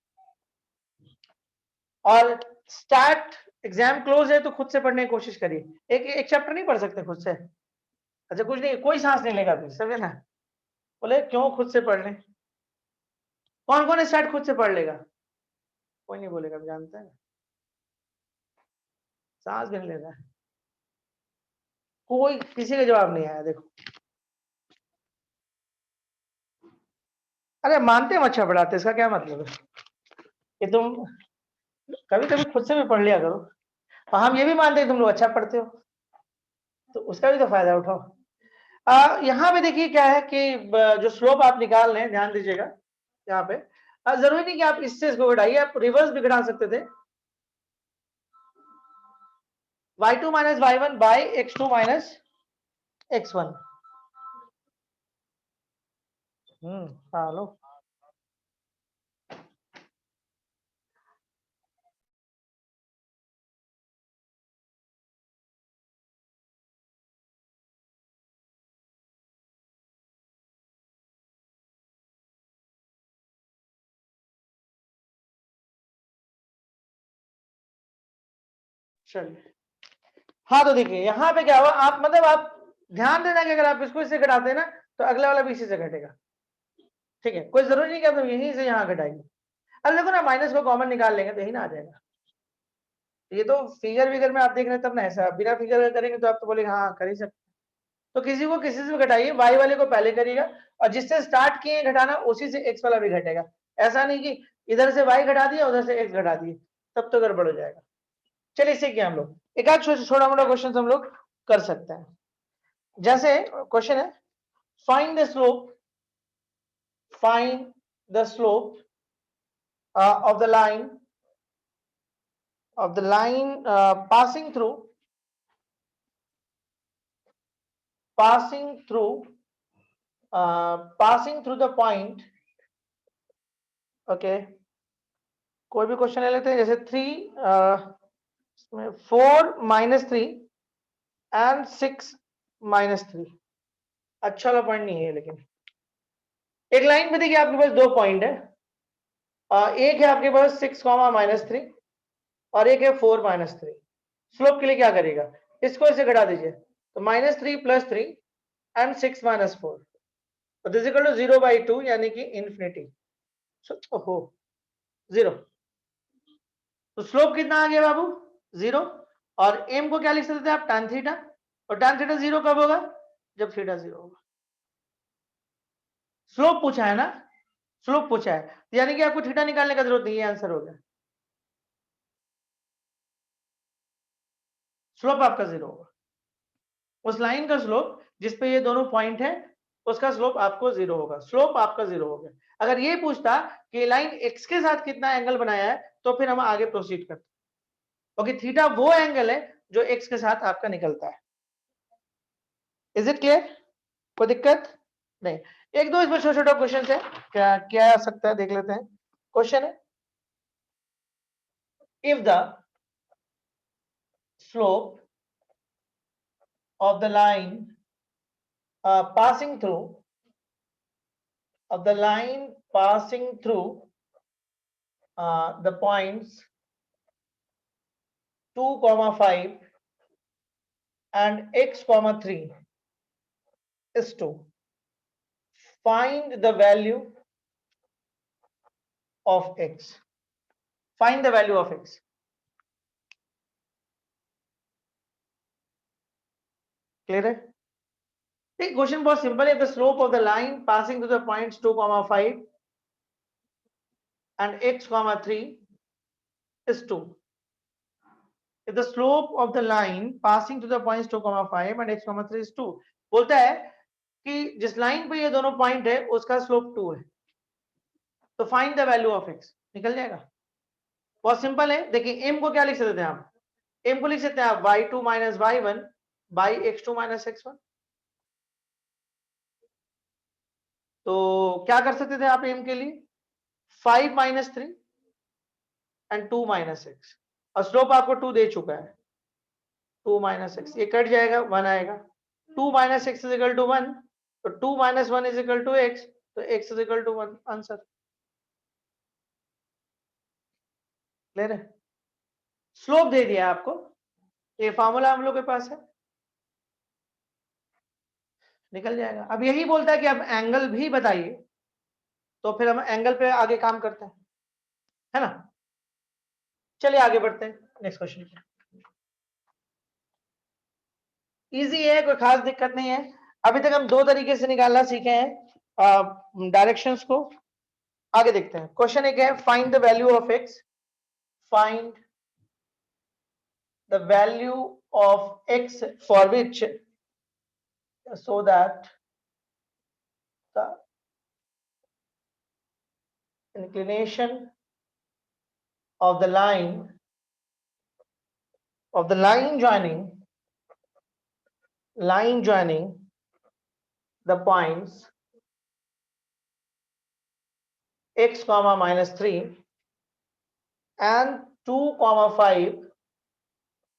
और स्टार्ट एग्जाम क्लोज है तो खुद से पढ़ने की कोशिश करिए, एक एक चैप्टर नहीं पढ़ सकते खुद से, अच्छा कुछ नहीं, कोई सांस नहीं लेगा, समझे ना, बोले क्यों खुद से पढ़ लें, कौन कौन स्टार्ट खुद से पढ़ लेगा, कोई नहीं बोलेगा, जानते हैं सांस भी नहीं लेता है, कोई किसी का जवाब नहीं आया, देखो अरे मानते हम अच्छा पढ़ाते, इसका क्या मतलब है कि तुम कभी कभी खुद से भी पढ़ लिया करो, और हम ये भी मानते हैं तुम लोग अच्छा पढ़ते हो, तो उसका भी तो फायदा उठाओ। यहाँ पे देखिए क्या है कि जो स्लोप आप निकाल रहे हैं ध्यान दीजिएगा, यहाँ पे जरूरी नहीं कि आप इससे इसको घटाइए, आप रिवर्स भी घटा सकते थे, y2 minus y1 by x2 minus x1। हाँ लो, चलिए हाँ तो देखिए यहाँ पे क्या हुआ, आप मतलब आप ध्यान देना कि अगर आप इसको इससे घटाते हैं ना तो अगला वाला भी इसी से घटेगा, ठीक है, कोई जरूरी नहीं कि आप यहीं से यहाँ घटाएंगे। अब देखो ना माइनस को कॉमन निकाल लेंगे तो यही ना आ जाएगा, ये तो फिगर विगर में आप देख रहे हैं तब ना, ऐसा बिना फिगर करेंगे तो आप तो बोलेंगे हाँ कर ही सकते, तो किसी को किसी से भी घटाइए, वाई वाले को पहले करिएगा और जिससे स्टार्ट किए घटाना उसी से एक्स वाला भी घटेगा, ऐसा नहीं कि इधर से वाई घटा दिया उधर से एक्स घटा दिए, तब तो गड़बड़ हो जाएगा। चलिए इसे किया हम लोग एक आध छोटा मोटा क्वेश्चन हम लोग कर सकते हैं, जैसे क्वेश्चन है find the slope, find the slope of the line passing through the point, okay, कोई भी क्वेश्चन ले लेते हैं, जैसे 4 माइनस 3 एंड 6 माइनस 3, अच्छा वाला पॉइंट नहीं है, लेकिन एक लाइन में देखिए आपके पास दो पॉइंट है, एक है आपके पास 6 माइनस 3 और एक है 4 माइनस 3, स्लोप के लिए क्या करेगा, इसको इसे घटा दीजिए, तो माइनस 3 प्लस 3 एंड 6 माइनस 4, तो दिस इक्वल टू 0/2 यानी कि इन्फिनिटी, ओहो 0, तो स्लोप कितना आ गया बाबू 0, और m को क्या लिख सकते थे आप tan थीटा, और tan थीटा 0 कब होगा, जब थीटा 0 होगा। स्लोप पूछा है ना, स्लोप पूछा है, यानी कि आपको थीटा निकालने का जरूरत नहीं है, आंसर हो गया, स्लोप आपका 0 होगा, उस लाइन का स्लोप जिसपे ये दोनों पॉइंट है उसका स्लोप आपको 0 होगा, स्लोप आपका 0 हो गया। अगर ये पूछता कि लाइन x के साथ कितना एंगल बनाया है तो फिर हम आगे प्रोसीड करते, क्योंकि थीटा वो एंगल है जो x के साथ आपका निकलता है। इज इट क्लियर, कोई दिक्कत नहीं, एक दो इसमें छोटा छोटा क्वेश्चन है, क्या क्या आ सकता है देख लेते हैं। क्वेश्चन है if the slope of the line passing through the points 2, 5 and x, 3 is to find the value of x, find the value of x, clear है, एक क्वेश्चन बहुत सिंपल है, the slope of the line passing through the points 2, 5 and x, 3 is 2, if the slope of the line passing through the points 2, 5 and x, 3 is 2, बोलता है कि जिस लाइन पे ये दोनों पॉइंट है उसका स्लोप 2 है, तो find the value of x, निकल जाएगा, बहुत सिंपल है। देखिए m को क्या लिख सकते हैं आप, m को लिख सकते हैं आप y2 minus y1 by x2 minus x1, तो क्या कर सकते थे आप m के लिए 5 माइनस 3 एंड 2 माइनस 6, और स्लोप आपको 2 दे चुका है, 2 माइनस 6, ये कट जाएगा, 1 आएगा, 2 माइनस 6 इज इक्वल टू 1, तो 2 minus 1 is equal to x, तो x is equal to 1, answer clear है। स्लोप दे दिया आपको, ये फॉर्मूला हम लोग के पास है, निकल जाएगा। अब यही बोलता है कि अब एंगल भी बताइए, तो फिर हम एंगल पे आगे काम करते हैं, है ना। चलिए आगे बढ़ते हैं नेक्स्ट क्वेश्चन पे। इजी है, कोई खास दिक्कत नहीं है। अभी तक हम दो तरीके से निकालना सीखे हैं डायरेक्शंस को। आगे देखते हैं। क्वेश्चन एक है, find the value of x, find the value of x for which so that the inclination of the line joining the points x comma minus 3 and 2 comma 5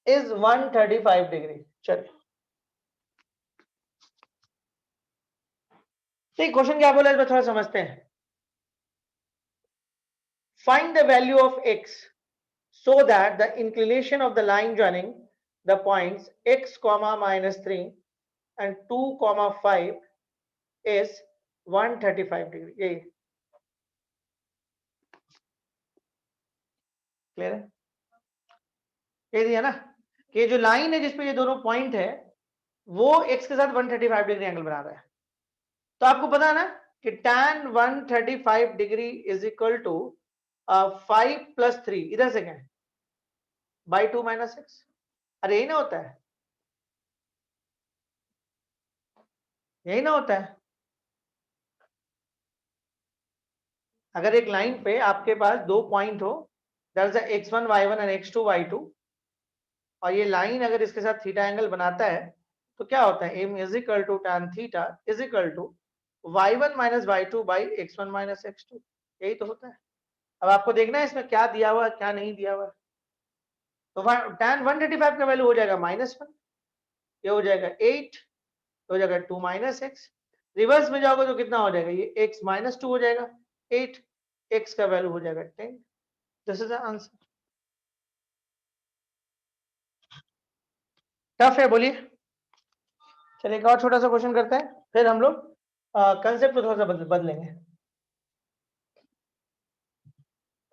is 135 degree। चलिए, ठीक, क्वेश्चन क्या बोला है इसमें थोड़ा समझते हैं। Find the value of x so that the inclination of the line joining the points x comma minus 3 and 2 comma 5 is 135 degree। यही क्लियर है, ये दिया ना कि ये जो लाइन है जिसपे ये दोनों पॉइंट है वो x के साथ 135 डिग्री एंगल बना रहा है। तो आपको पता है ना कि tan 135 degree is equal to 5 plus 3, इधर से क्या है, बाई 2 माइनस 6। अरे यही ना होता है, यही ना होता है। अगर एक लाइन पे आपके पास दो पॉइंट हो, that is x1 y1 and x2 y2, और ये लाइन अगर इसके साथ थीटा एंगल बनाता है तो क्या होता है, m is equal to tan theta is equal to y1 minus y2 by x1 minus x2। यही तो होता है। अब आपको देखना है इसमें क्या दिया हुआ क्या नहीं दिया हुआ। तो tan 135 का वैल्यू हो जाएगा -1, ये हो जाएगा 8, हो जाएगा 2 माइनस एक्स। रिवर्स में जाओगे तो कितना हो जाएगा, ये x माइनस 2 हो जाएगा, 8, x का वैल्यू हो जाएगा 10। This is the answer. Tough है, बोलिए। चलिए एक और छोटा सा क्वेश्चन करते हैं, फिर हम लोग कंसेप्ट को थोड़ा सा बदलेंगे।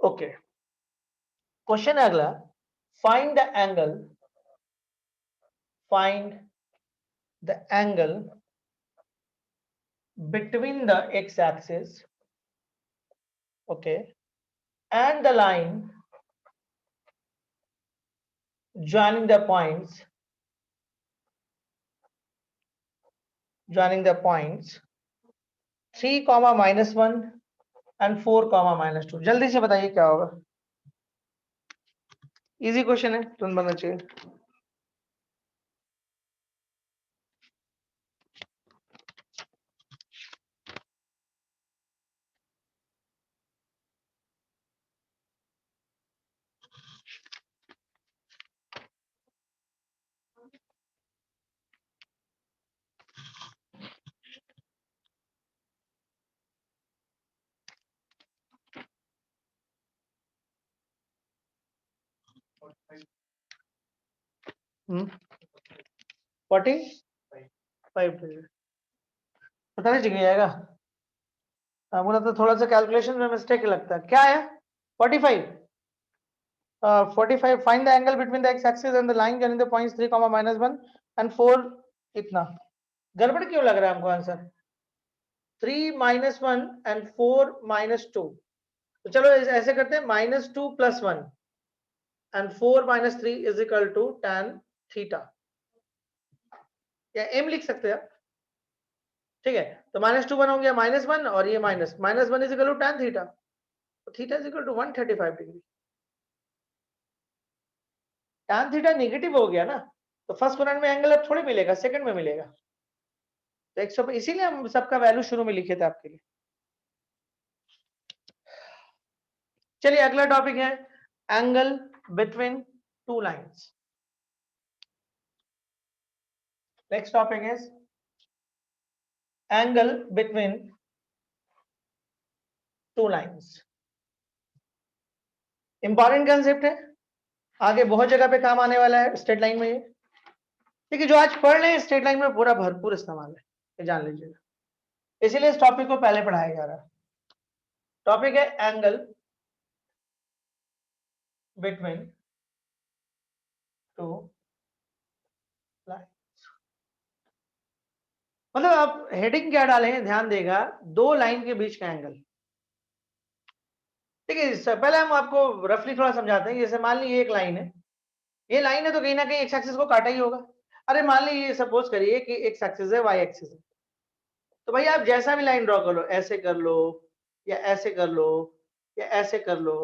ओके, क्वेश्चन है अगला, find the angle between the x-axis, okay, and the line joining the points 3 comma minus 1 and 4 comma minus 2। जल्दी से बताइए क्या होगा। इजी क्वेश्चन है, तुरंत बनना चाहिए। फोर्टी 5 पता नहीं चल जाएगा। मुझे तो थोड़ा सा कैलकुलेशन में मिस्टेक लगता है। क्या है 45? 45 find the angle between the x axis and the line joining the points 3 -1 and 4। इतना गड़बड़ क्यों लग रहा है हमको आंसर? 3 -1 and 4 -2। तो चलो ऐसे करते हैं, -2 + 1 and 4 - 3 is equal to tan theta, या m लिख सकते हैं, ठीक है। तो -2 1 हो गया, -1 और ये -1 is equal to tan theta, तो थीटा इज इक्वल टू 135 डिग्री। tan थीटा नेगेटिव हो गया ना, तो फर्स्ट क्वाड्रेंट में एंगल अब थोड़ी मिलेगा, सेकंड में मिलेगा। तो 100, इसीलिए हम सबका वैल्यू शुरू में लिखे थे आपके लिए। चलिए अगला टॉपिक है angle between two lines. Next topic is angle between two lines. Important concept है, आगे बहुत जगह पे काम आने वाला है स्ट्रेट लाइन में। ये देखिए जो आज पढ़ रहे हैं स्ट्रेट लाइन में पूरा भरपूर इस्तेमाल है, ये जान लीजिएगा, इसीलिए इस टॉपिक को पहले पढ़ाया जा रहा है। टॉपिक है एंगल बिटवीन टू लाइन। मतलब आप हेडिंग क्या डालें ध्यान देगा, दो लाइन के बीच का एंगल। देखिए पहले हम आपको रफली थोड़ा समझाते हैं। जैसे मान लीजिए एक लाइन है, ये लाइन है तो कहीं ना कहीं एक्स एक्सिस को काटा ही होगा। अरे मान लीजिए सपोज करिए कि एक्स एक्सिस है, वाई एक्सिस है, तो भाई आप जैसा भी लाइन ड्रॉ कर लो, ऐसे कर लो या ऐसे कर लो या ऐसे कर लो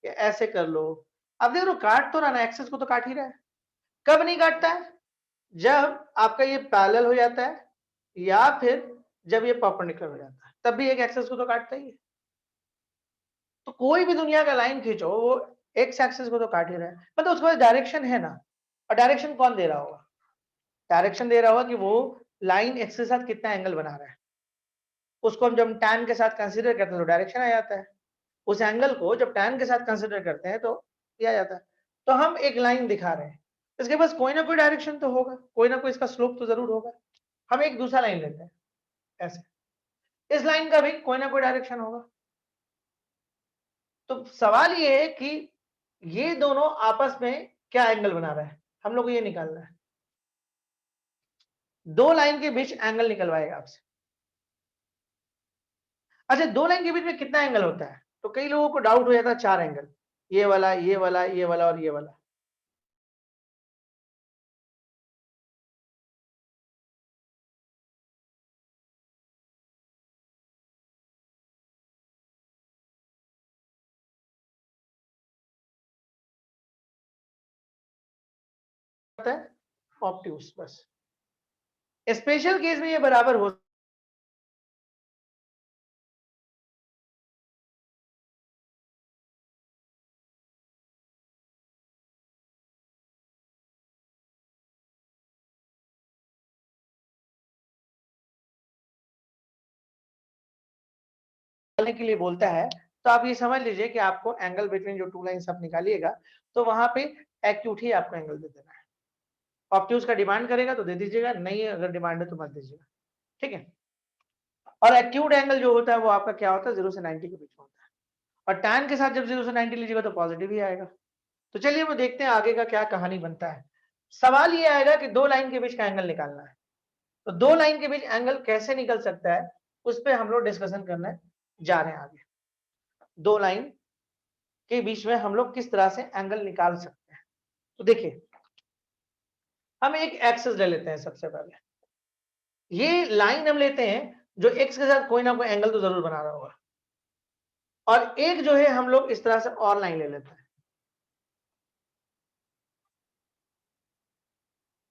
या ऐसे कर लो, अब देखो काट तो रहा ना, एक्सिस को तो काट ही रहा है। कब नहीं काटता है? जब आपका ये पैरेलल हो जाता है या फिर जब ये परपेंडिकुलर हो जाता है, तब भी एक एक्सिस को तो काटता ही है। तो कोई भी दुनिया का लाइन खींचो वो एक्स एक्सिस को तो काट ही रहा है, मतलब उसके पास डायरेक्शन है ना। और डायरेक्शन कौन दे रहा होगा? डायरेक्शन दे रहा होगा कि वो लाइन एक्स के साथ कितना एंगल बना रहा है। उसको हम जब tan के साथ कंसीडर करते हैं तो डायरेक्शन आ जाता है। उस एंगल को जब tan के साथ कंसीडर करते हैं तो ये आ जाता है। तो हम एक लाइन दिखा रहे हैं, इसके पास कोई ना कोई डायरेक्शन तो होगा, कोई ना कोई इसका स्लोप तो जरूर होगा। हम एक दूसरा लाइन लेते हैं ऐसे, इस लाइन का भी कोई ना कोई डायरेक्शन होगा। तो सवाल ये है कि ये दोनों आपस में क्या एंगल बना रहा है, हम लोग को ये निकालना है। दो लाइन के बीच एंगल निकलवाएगा आपसे। अच्छा दो लाइन के बीच में कितना एंगल होता है? तो कई लोगों को डाउट हो जाता है, चार एंगल, ये वाला ये वाला ये वाला और ये वाला। ऑब्ट्यूस, बस स्पेशल केस में ये बराबर हो निकालने के लिए बोलता है। तो आप ये समझ लीजिए कि आपको एंगल बिटवीन जो टू लाइंस आप निकालिएगा तो वहां पे एक्यूट ही आपको एंगल दे देना है। ऑब्ट्यूस का डिमांड करेगा तो दे दीजिएगा, नहीं अगर डिमांड है तो मत दीजिएगा, ठीक है। और एक्यूट एंगल जो होता है वो आपका क्या होता है, 0 से 90 के बीच में होता है। और tan के साथ जब 0 से 90 लीजिएगा तो पॉजिटिव ही आएगा। तो चलिए वो देखते हैं आगे का क्या कहानी बनता है। सवाल ये आएगा कि दो लाइन के बीच का एंगल निकालना है, तो दो लाइन के बीच एंगल कैसे निकल सकता है उस पर हम लोग डिस्कशन करने जा रहे हैं आगे। दो लाइन के बीच में हम लोग किस तरह से एंगल निकाल सकते हैं। तो देखिए हम एक एक्सिस ले लेते हैं। सबसे पहले ये लाइन हम लेते हैं जो एक्स के साथ कोई ना कोई एंगल तो जरूर बना रहा होगा, और एक जो है हम लोग इस तरह से और लाइन ले लेते हैं।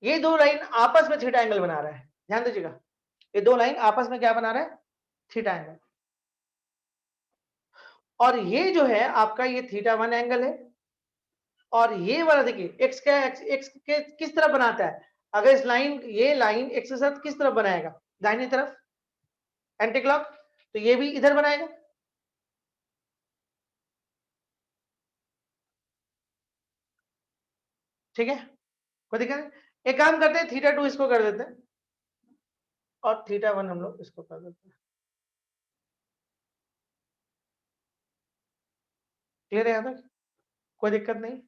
ये दो लाइन आपस में थीटा एंगल बना रहा है, ध्यान दीजिएगा, ये दो लाइन आपस में क्या बना रहा है, थीटा एंगल। और ये जो है आपका ये थीटा वन एंगल है। और ये वाला देखिए एक्स क्या है, एक्स के किस तरफ बनाता है, अगर इस लाइन ये लाइन एक्स के साथ किस तरफ बनाएगा, दाहिनी तरफ, एंटी क्लॉक। तो ये भी इधर बनाएगा, ठीक है, कोई दिक्कत नहीं। एक काम करते हैं, थीटा टू इसको कर देते हैं और थीटा वन हम लोग इसको कर देते हैं। क्लियर है यहाँ तक, कोई दिक्कत नहीं।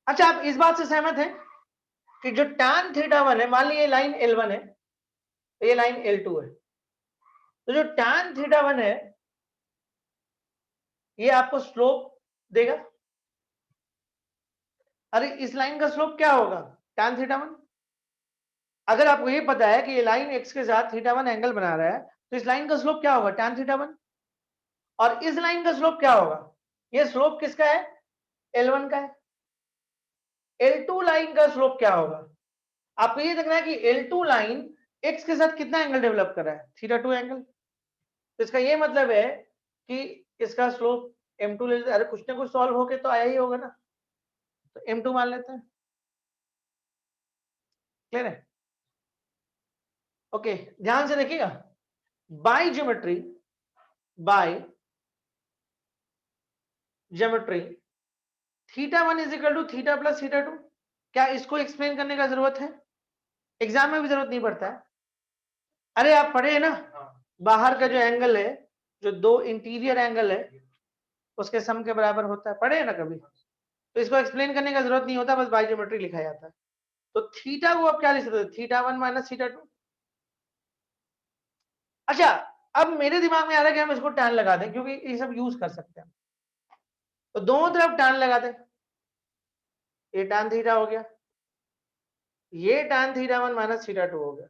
अच्छा आप इस बात से सहमत हैं कि जो tan थीटा वन है, मान लीजिए लाइन L1 है तो ये लाइन L2 है, तो जो tan थीटा वन है ये आपको स्लोप देगा। अरे इस लाइन का स्लोप क्या होगा, tan थीटा वन। अगर आपको ये पता है कि ये लाइन x के साथ थीटा वन एंगल बना रहा है तो इस लाइन का स्लोप क्या होगा, tan थीटा वन। और इस लाइन का स्लोप क्या होगा, ये स्लोप किसका है, L1 का है। L2 लाइन का स्लोप क्या होगा, आपको ये देखना है कि L2 लाइन x के साथ कितना एंगल डेवलप कर रहा है, थीटा टू एंगल। तो इसका ये मतलब है कि इसका स्लोप m2 ले लेते हैं। अरे कुछ ना कुछ सॉल्व होके तो आया ही होगा ना, तो m2 मान लेते हैं। क्लियर है? ओके, ध्यान से देखिएगा, by geometry θ1 is equal to theta plus θ2। क्या इसको एक्सप्लेन करने का जरूरत है? एग्जाम में भी जरूरत नहीं पड़ता है। अरे आप पढ़े हैं ना, बाहर का जो एंगल है, जो दो इंटीरियर एंगल है उसके सम के बराबर होता है, पढ़े हैं ना कभी? तो इसको एक्सप्लेन करने का जरूरत नहीं होता, बस बाय ज्योमेट्री लिखा जाता है। तो थीटा को आप क्या लिख सकते हैं? θ1 माइनस θ2। अच्छा, अब मेरे दिमाग में आ रहा है कि हम इसको टैन लगा दें, क्योंकि ये सब यूज कर सकते हैं, तो दोनों तरफ टैन लगा दें। ये टैन थीटा हो गया, ये टैन θ1 माइनस θ2 हो गया।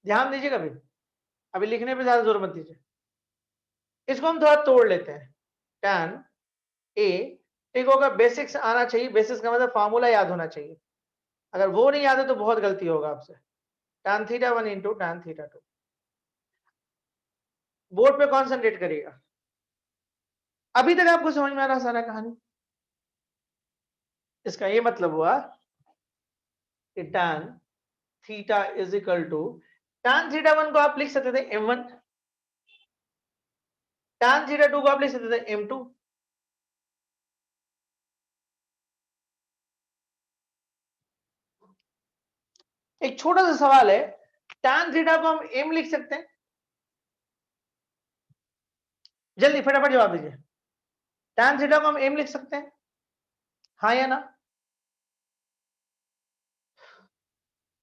ध्यान दीजिएगा, अभी लिखने पे ज्यादा जोर मत दीजिए। इसको हम थोड़ा तोड़ लेते हैं। टैन ए ठीक होगा, बेसिक्स आना चाहिए, बेसिक्स का मतलब फार्मूला याद होना चाहिए, अगर वो नहीं याद है तो बहुत गलती होगा आपसे। Tan θ1 into tan θ2। बोर्ड पे कॉन्सेंट्रेट करिएगा। अभी तक आपको समझ में आ रहा सारा कहानी? इसका ये मतलब हुआ कि tan theta is equal to, tan θ1 को आप लिख सकते थे m1, टैन θ2 को आप लिख सकते थे m2। एक छोटा सा सवाल है, टैन थीटा को हम m लिख सकते हैं? जल्दी फटाफट जवाब दीजिए। टैन थीटा को हम m लिख सकते हैं, हाँ या ना?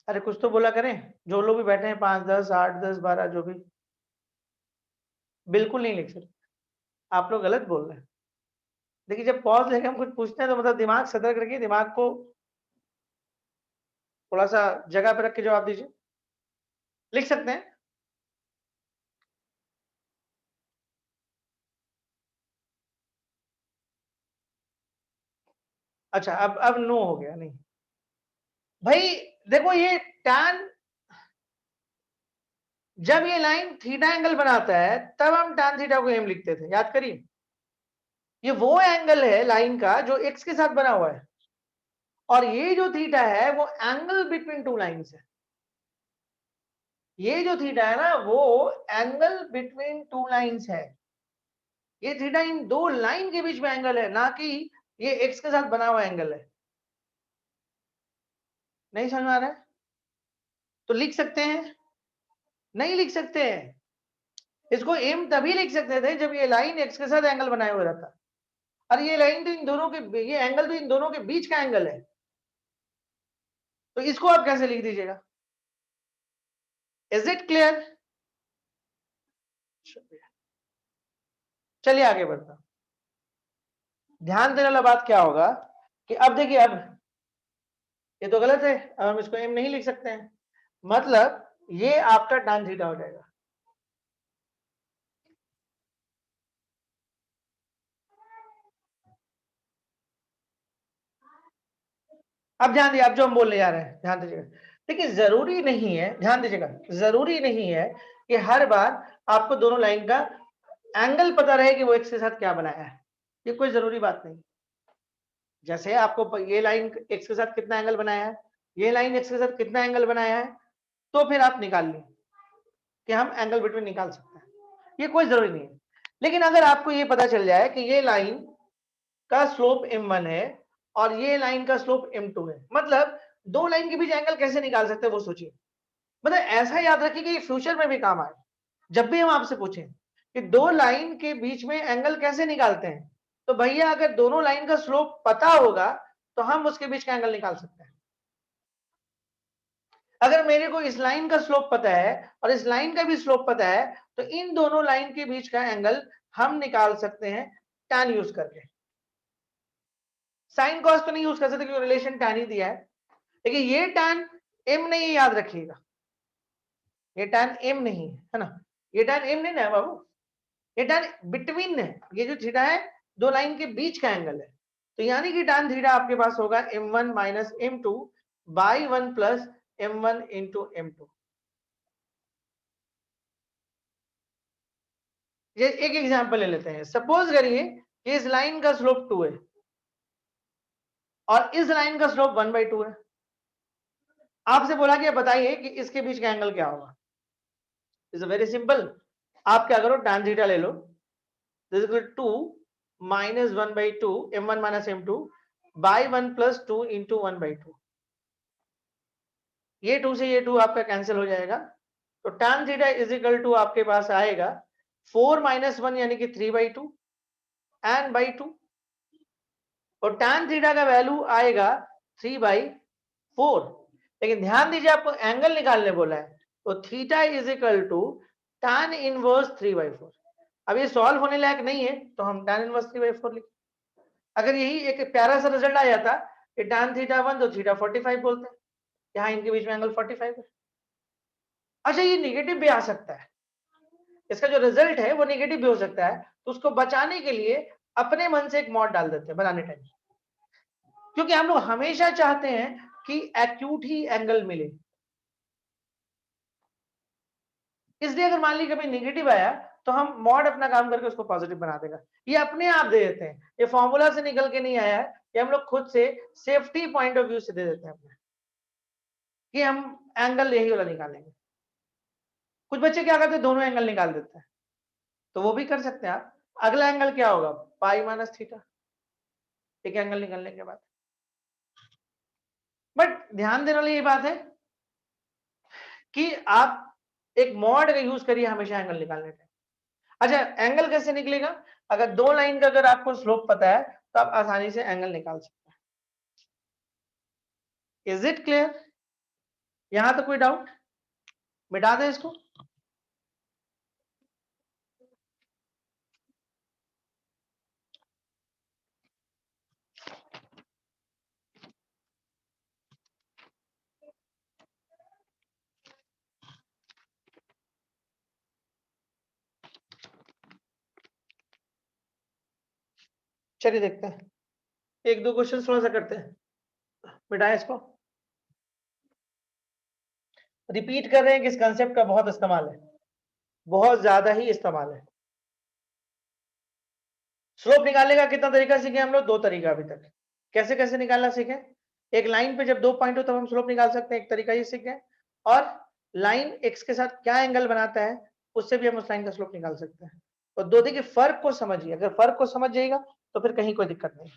अरे कुछ तो बोला करें, जो लोग भी बैठे हैं 5, 10, 8, 10, 12, जो भी। बिल्कुल नहीं लिख सकते, आप लोग गलत बोल रहे हैं। देखिए, जब पॉज लेके हम कुछ पूछते हैं तो मतलब दिमाग सतर्क रखिए, दिमाग को थोड़ा सा जगह पे रख के जवाब दीजिए। लिख सकते हैं? अच्छा, अब नो हो गया। नहीं भाई, देखो ये टैन, जब ये लाइन थीटा एंगल बनाता है तब हम टैन थीटा को एम लिखते थे, याद करिए। ये वो एंगल है लाइन का जो एक्स के साथ बना हुआ है, और ये जो थीटा है वो एंगल बिटवीन टू लाइंस है। ये जो थीटा है ना, वो एंगल बिटवीन टू लाइंस है। ये थीटा इन दो लाइन के बीच में एंगल है, ना कि ये एक्स के साथ बना हुआ एंगल है। नहीं समझ में आ रहा है? तो लिख सकते हैं? नहीं लिख सकते हैं। इसको एम तभी लिख सकते थे जब ये लाइन एक्स के साथ एंगल बनाए हुए रहता। और ये लाइन तो इन दोनों के, ये एंगल तो इन दोनों के बीच का एंगल है, तो इसको आप कैसे लिख दीजिएगा? Is it clear? चलिए आगे बढ़ता। ध्यान देने वाला बात क्या होगा कि अब देखिए, अब ये तो गलत है, अब हम इसको एम नहीं लिख सकते हैं, मतलब ये आपका tan थीटा हो जाएगा। अब ध्यान दिए, अब जो हम बोलने जा रहे हैं ध्यान दीजिएगा। देखिए, जरूरी नहीं है, ध्यान दीजिएगा, जरूरी नहीं है कि हर बार आपको दोनों लाइन का एंगल पता रहे कि वो एक्स के साथ क्या बनाया है, ये कोई जरूरी बात नहीं। जैसे आपको ये लाइन एक्स के साथ कितना एंगल बनाया है, ये लाइन एक्स के साथ कितना एंगल बनाया है, तो फिर आप निकाल लें कि हम एंगल बिटवीन निकाल सकते हैं, ये कोई जरूरी नहीं है। लेकिन अगर आपको ये पता चल जाए कि ये लाइन का स्लोप m1 है और ये लाइन का स्लोप m2 है, मतलब दो लाइन के बीच एंगल कैसे निकाल सकते हैं वो सोचिए। मतलब ऐसा याद रखिए कि फ्यूचर में भी काम आए, जब भी हम आपसे पूछें कि दो लाइन के बीच में एंगल कैसे निकालते हैं, तो भैया अगर दोनों लाइन का स्लोप पता होगा तो हम उसके बीच का एंगल निकाल सकते हैं। अगर मेरे को इस लाइन का स्लोप पता है और इस लाइन का भी स्लोप पता है, तो इन दोनों लाइन के बीच का एंगल हम निकाल सकते हैं tan यूज करके। साइन कॉस तो नहीं यूज कर सकते क्योंकि रिलेशन tan ही दिया है, लेकिन ये tan m नहीं, याद रखिएगा, ये tan m नहीं है ना, ये tan m नहीं ना बाबू, ये tan बिटवीन है, ये जो थीटा है दो लाइन के बीच का एंगल है। तो यानी कि tan थीटा आपके पास होगा m1 minus m2 by 1 plus m1 into m2। ये एक एग्जांपल ले लेते हैं। सपोज करिए कि इस लाइन का स्लोप 2 है और इस लाइन का स्लोप 1/2 है। आपसे बोला कि बताइए कि इसके बीच का एंगल क्या होगा। Is very simple. आप क्या करो, tan थीटा ले लो, this is equal to minus 1/2 m1 minus m2 by 1 plus 2 into 1/2। ये 2 से ये 2 आपका कैंसिल हो जाएगा, तो tan theta is equal to आपके पास आएगा 4 माइनस 1 यानी कि 3/2 एंड बाई 2, और tan थीटा का वैल्यू आएगा 3/4। लेकिन ध्यान दीजिए आपको एंगल निकालने बोला है, तो theta is equal to tan inverse 3/4। अब ये सॉल्व होने लायक नहीं है तो हम tan इनवर्स 3/4 लिखें। अगर यही एक प्यारा सा रिजल्ट आ जाता कि tan थीटा 1 तो थीटा 45 बोलते हैं, यहाँ इनके बीच में एंगल 45 है। अच्छा, ये नेगेटिव भी आ सकता है, इसका जो रिजल्ट है वो नेगेटिव भी हो सकता है, तो उसको बचाने के लिए अपने मन से एक मॉड डाल देते हैं बनाने टाइम, क्योंकि हम लोग हमेशा चाहते हैं कि एक्यूट ही एंगल मिले। इसलिए अगर मान लीजिए कभी नेगेटिव आया तो हम मॉड अपना काम करके उसको पॉजिटिव बना देगा। ये अपने आप दे देते हैं, ये फॉर्मूला से निकल के नहीं आया है, ये हम लोग खुद से सेफ्टी पॉइंट ऑफ व्यू से दे देते हैं अपने, कि हम एंगल यही वाला निकालेंगे। कुछ बच्चे क्या करते हैं, दोनों एंगल निकाल देते हैं, तो वो भी कर सकते हैं आप। अगला एंगल क्या होगा, पाई माइनस थीटा, एक एंगल निकलने के बाद। बट ध्यान देने वाली ये बात है कि आप एक मॉड का यूज करिए हमेशा एंगल निकालने में। अच्छा, एंगल कैसे निकलेगा, अगर दो लाइन का अगर आपको स्लोप पता है तो आप आसानी से एंगल निकाल सकते हैं। Is it clear? यहां तो कोई डाउट? मिटा दें इसको। चलिए देखते हैं, एक दो क्वेश्चन थोड़ा सा करते हैं, मिटाएं इसको। रिपीट कर रहे हैं कि इस कंसेप्ट का बहुत इस्तेमाल है, बहुत ज्यादा ही इस्तेमाल है। स्लोप निकालने का कितना तरीका सीखे हम लोग, दो तरीका अभी तक। कैसे कैसे निकालना सीखे, एक लाइन पे जब दो पॉइंट हो तब हम स्लोप निकाल सकते हैं, एक तरीका ये सीखे, और लाइन एक्स के साथ क्या एंगल बनाता है उससे भी हम उस लाइन का स्लोप निकाल सकते हैं। तो दो देखिए, फर्क को समझिए, अगर फर्क को समझ जाएगा तो फिर कहीं कोई दिक्कत नहीं,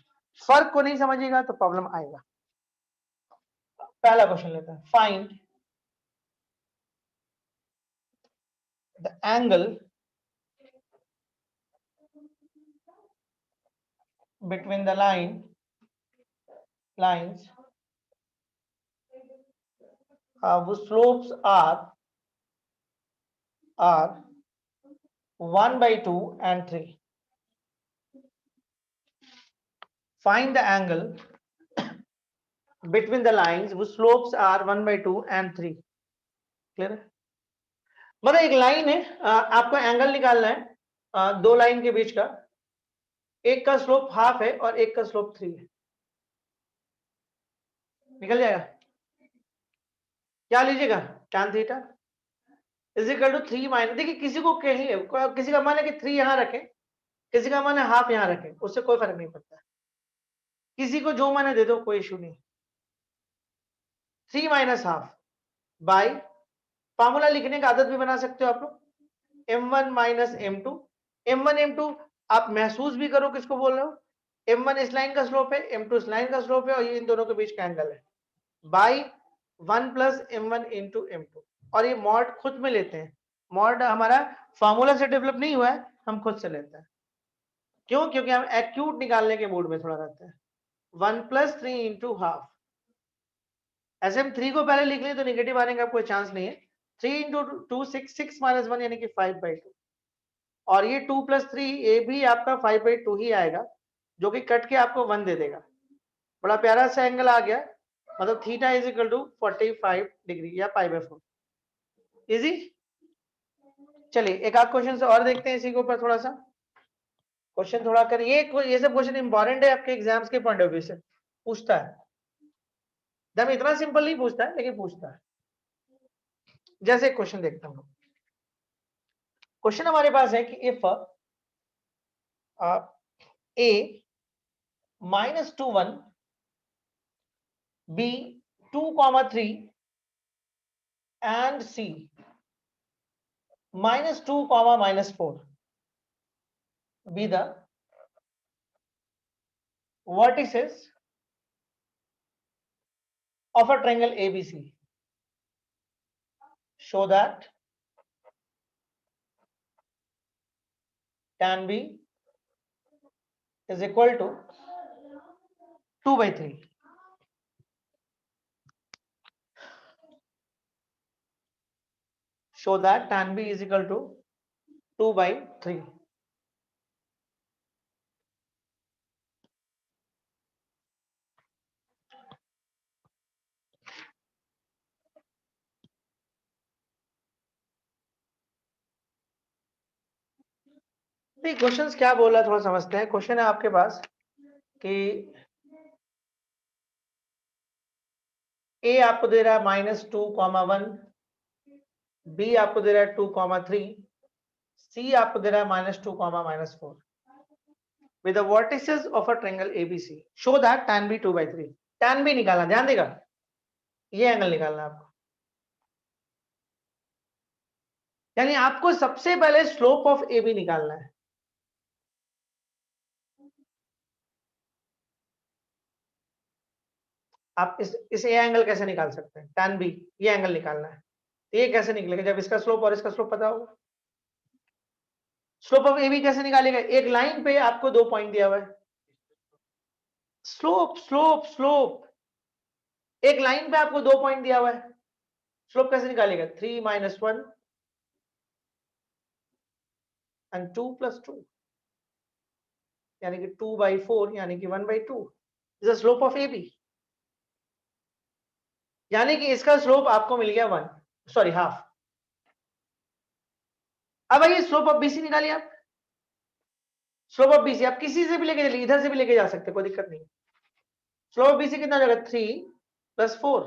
फर्क को नहीं समझिएगा तो प्रॉब्लम आएगा। पहला क्वेश्चन लेते हैं, find the angle between the lines whose slopes are 1/2 and 3. Find the angle between the lines whose slopes are 1/2 and 3. Clear है? मतलब एक लाइन है, आपको एंगल निकालना है दो लाइन के बीच का, एक का स्लोप हाफ है और एक का स्लोप 3 है। निकल जाएगा, क्या लीजिएगा, tan theta is equal to 3 minus, देखिए किसी को कहिए, किसी का मन है कि 3 यहां रखें, किसी का मन है हाफ यहां रखें, उससे कोई फर्क नहीं पड़ता, किसी को जो मन है दे दो, कोई इशू नहीं। 3 माइनस हाफ बाई, फॉर्मूला लिखने का आदत भी बना सकते हो आप लोग, m1 minus m2। m1 m2 आप महसूस भी करो किसको बोल रहे हो, m1 इस लाइन का स्लोप है, m2 इस लाइन का स्लोप है, और ये इन दोनों के बीच का एंगल है, by 1 plus m1 into m2। और ये मॉड खुद में लेते हैं, मॉड हमारा फॉर्मूला से डेवलप नहीं हुआ है, हम खुद से लेते हैं। क्यों? क्योंकि हम एक्यूट निकालने के मूड में थोड़ा रहते हैं। 1 प्लस 3 इंटू हाफ, ऐसे हम 3 को पहले लिख लें तो नेगेटिव आने का कोई चांस नहीं है। 3 इंटू 2 6, 6 माइनस 1 यानी कि 5/2, और ये 2 प्लस 3 ये भी आपका 5/2 ही आएगा, जो कि कट के आपको 1 दे देगा। बड़ा प्यारा सा एंगल आ गया, मतलब theta is equal to 45 degree या π/4। इजी। चलिए एक आध क्वेश्चन से और देखते हैं इसी के ऊपर, थोड़ा सा क्वेश्चन थोड़ा कर, ये सब क्वेश्चन इंपॉर्टेंट है आपके एग्जाम्स के पॉइंट ऑफ व्यू से, पूछता है, जब इतना सिंपल नहीं पूछता है लेकिन पूछता है। जैसे क्वेश्चन देखते हैं, क्वेश्चन हमारे पास है कि if A -2 1, B 2 3, and C -2 -4 be the vertices of a triangle ABC. Show that tan B is equal to 2/3. Show that tan B is equal to 2/3. नहीं, क्वेश्चंस क्या बोल रहा है थोड़ा समझते हैं। क्वेश्चन है आपके पास कि ए आपको दे रहा है -2 1, बी आपको दे रहा है 2 3, सी आपको दे रहा है -2 -4 with the vertices of a triangle ABC. Show that tan B 2/3. tan B निकालना, ध्यान देगा, ये एंगल निकालना आपको। यानी आपको सबसे पहले स्लोप ऑफ ए बी निकालना है। आप इस ए एंगल कैसे निकाल सकते हैं? tan बी, ये एंगल निकालना है। ये कैसे निकलेगा जब इसका स्लोप और इसका स्लोप पता होगा? स्लोप ऑफ ए बी कैसे निकालेगा? एक लाइन पे आपको 2 पॉइंट दिया हुआ है। स्लोप स्लोप स्लोप, एक लाइन पे आपको 2 पॉइंट दिया हुआ है। स्लोप कैसे निकालेगा? 3 - 1 and 2 + 2, यानी कि 2/4, यानी कि 1/2 is the slope of A B. यानी कि इसका स्लोप आपको मिल गया 1, सॉरी हाफ। अब आइए स्लोप ऑफ बीसी निकालिए आप। स्लोप ऑफ बीसी आप किसी से भी लेके चलिए, इधर से भी लेके जा सकते हैं, कोई दिक्कत नहीं। स्लोप ऑफ बीसी कितना हो जाएगा? 3 + 4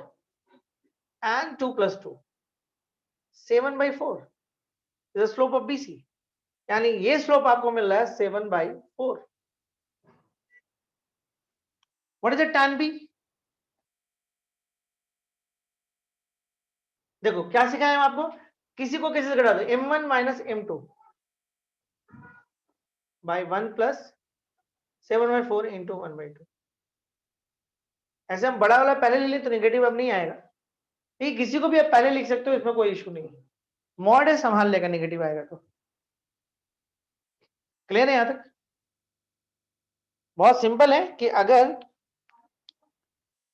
and 2 + 2, 7/4 is the slope of BC. यानी ये स्लोप आपको मिल रहा है 7/4। What is the tan B? देखो क्या सिखाया हम आपको, किसी को किसी से घटा दो, m1 - m2 by 1 + 7/4 into 1/2। ऐसे हम बड़ा वाला पहले ले लें तो नेगेटिव अब नहीं आएगा। ठीक, किसी को भी आप पहले लिख सकते हो, इसमें कोई इशू नहीं है। मॉड है, संभाल लेगा नेगेटिव आएगा तो। क्लियर है यहां तक? बहुत सिंपल है कि अगर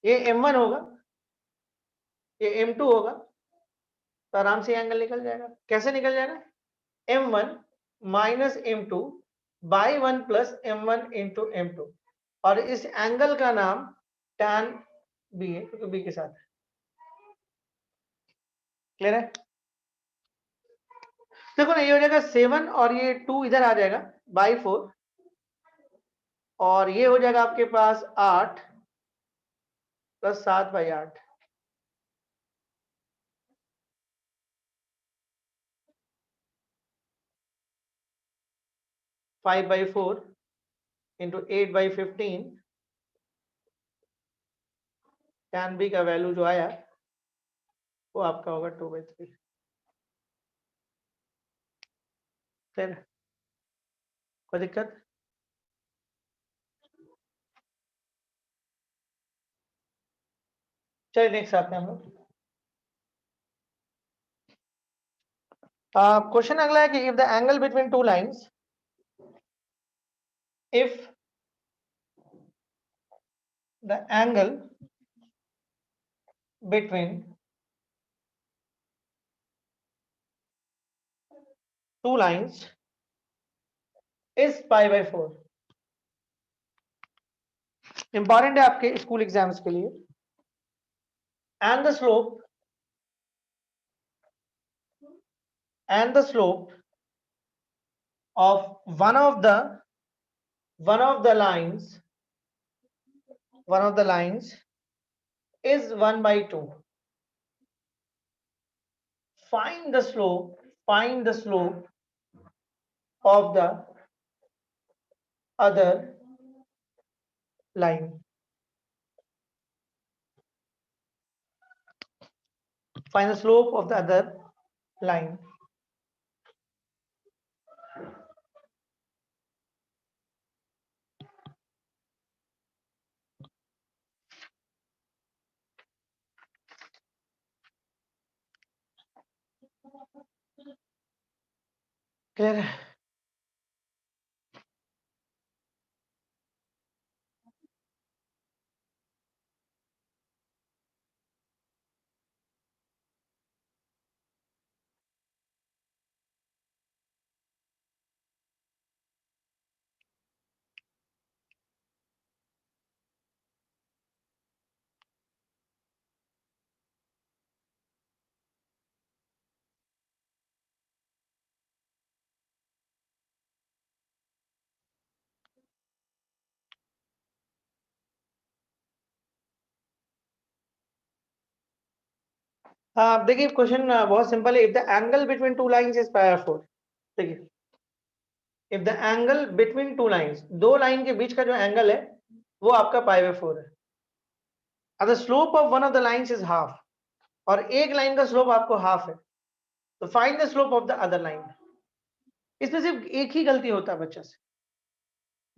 ये m1 होगा, ये m2 होगा, तो आराम से एंगल निकल जाएगा। कैसे निकल जाएगा? m1 - m2 by 1 + m1 into m2, और इस एंगल का नाम tan b है क्योंकि b के साथ है। क्लियर है? देखो ना, ये हो जाएगा 7 और ये 2 इधर आ जाएगा /4, और ये हो जाएगा आपके पास 8 + 7/8। 5/4 into 8/15, tan b का वैल्यू जो आया वो आपका होगा 2/3। फिर कोई दिक्कत? चलिए नेक्स्ट आते हैं हम लोग। क्वेश्चन अगला है कि if the angle between two lines, if the angle between two lines is π/4, important है आपके स्कूल एग्जाम्स के लिए, and the slope of one of the lines is 1/2. Find the slope of the other line. Find the slope of the other line. Clear? देखिए क्वेश्चन बहुत सिंपल है. If the angle between two lines is pi by 4. देखिए if the angle between two lines, दो लाइन के बीच का जो एंगल है वो आपका पाई बाय 4 है. अब the slope of one of the lines is half, और एक लाइन का स्लोप आपको हाफ है, तो find the slope of the other line. इसमें सिर्फ एक ही गलती होता है बच्चा से.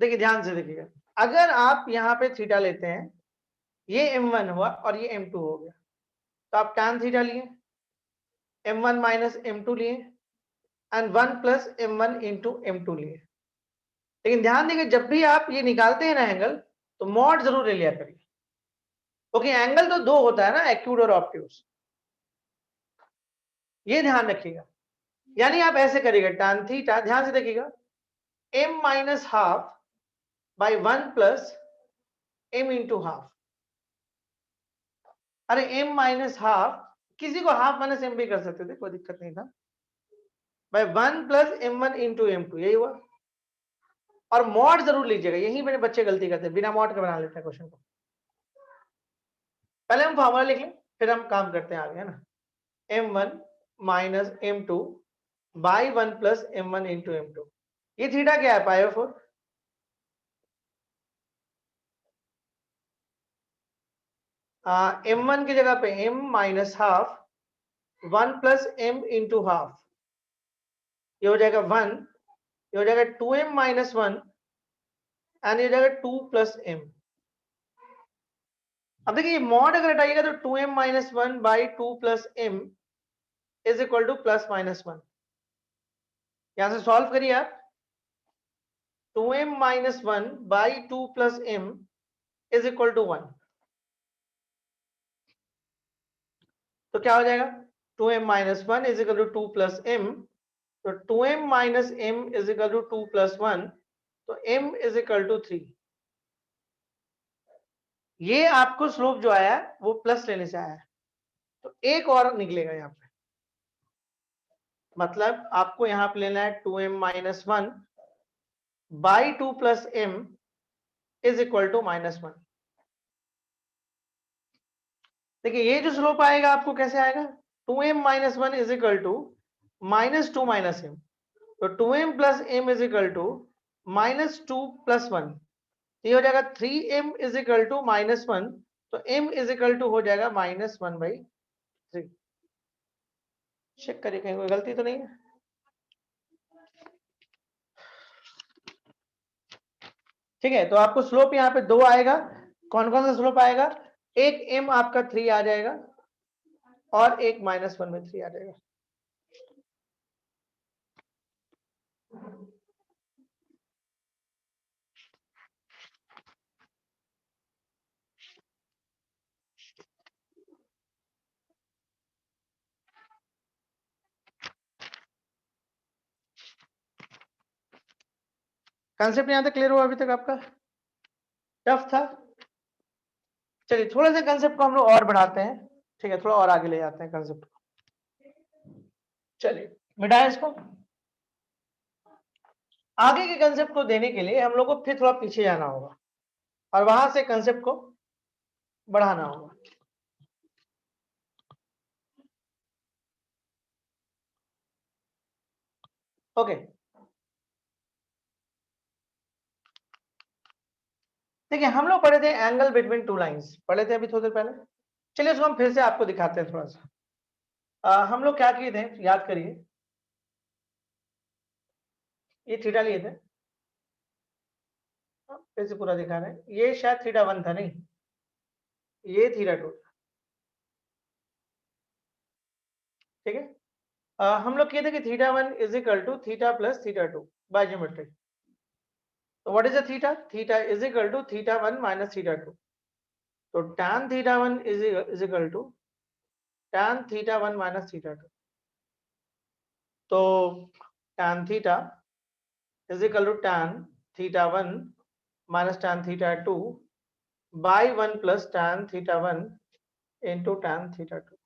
देखिए ध्यान से देखिएगा, अगर आप यहाँ पे थीटा लेते हैं, ये m1 हुआ और ये m2 हो गया, तो आप tan थीटा लिए, m1 माइनस m2 लिए and 1 plus m1 into m2 लिए. लेकिन ध्यान देंगे जब भी आप ये निकालते हैं ना एंगल, तो मॉड जरूर ले लिया करिए, क्योंकि एंगल तो दो होता है ना, एक्यूट और ऑब्ट्यूज. ये ध्यान रखिएगा. यानी आप ऐसे करिएगा, tan थीटा, ध्यान से देखिएगा, m minus half by 1 plus m into half. अरे m माइनस हाफ, किसी को हाफ माइनस m भी कर सकते थे, कोई दिक्कत नहीं था, by 1 plus m1 into m2. यही हुआ. और मॉड जरूर लीजिएगा, यही मेरे बच्चे गलती करते हैं, बिना मॉड के बना लेते हैं क्वेश्चन को. पहले हम फॉर्मूला लिख लें, फिर हम काम करते हैं आगे, है ना. m1 minus m2 by 1 plus m1 into m2. ये थीटा क्या है, पाई बाय 4. m1 की जगह पे m minus half 1 plus m into half, ये हो जाएगा 1, ये हो जाएगा 2m माइनस 1 एंड ये हो जाएगा 2 प्लस m. अब देखिए मॉड अगर हटाइएगा तो 2m minus 1 by 2 plus m is equal to plus minus 1. यहां से सॉल्व करिए आप, 2m minus 1 by 2 plus m is equal to 1. तो क्या हो जाएगा, 2m minus 1 is equal to 2 plus m. तो 2m minus m is equal to 2 plus 1, तो m इज इक्वल टू 3. ये आपको स्लोप जो आया है वो प्लस लेने से आया है, तो एक और निकलेगा यहाँ पे. मतलब आपको यहाँ पे लेना है 2m minus 1 by 2 plus m is equal to minus 1. देखिए ये जो स्लोप आएगा आपको कैसे आएगा, 2m minus 1 is equal to minus 2 minus m. तो 2m plus m is equal to minus 2 plus 1. ये हो जाएगा 3m is equal to minus 1. तो m इज इक्वल टू हो जाएगा माइनस 1 बाई 3. चेक करिए कहीं कोई गलती तो नहीं है. ठीक है, तो आपको स्लोप यहाँ पे 2 आएगा. कौन कौन सा स्लोप आएगा, एक m आपका 3 आ जाएगा और एक माइनस 1 में 3 आ जाएगा. कंसेप्ट यहां तक क्लियर हुआ अभी तक आपका, टफ था. चलिए थोड़ा सा कंसेप्ट को हम लोग और बढ़ाते हैं. ठीक है, थोड़ा और आगे ले जाते हैं कंसेप्ट को. चलिए मिटाएं इसको. आगे के कंसेप्ट को देने के लिए हम लोग को फिर थोड़ा पीछे जाना होगा और वहां से कंसेप्ट को बढ़ाना होगा. ओके. देखिए हम लोग पढ़े थे एंगल बिटवीन टू लाइंस, पढ़े थे अभी थोड़ी देर पहले। चलिए उसको हम फिर से आपको दिखाते हैं थोड़ा सा। हम लोग क्या किए थे, याद करिए। ये थीटा लिए थे, फिर से पूरा दिखा रहे हैं। ये शायद थीटा 1 था, नहीं ये थीटा 2, ठीक है। हम लोग किए थे कि theta 1 is equal to theta plus theta 2 by geometry. तो what is a theta? Theta is equal to theta 1 minus theta 2। तो tan theta 1 is equal to tan theta 1 minus theta 2। तो tan theta is equal to tan theta 1 minus tan theta 2 by 1 plus tan theta 1 into tan theta 2।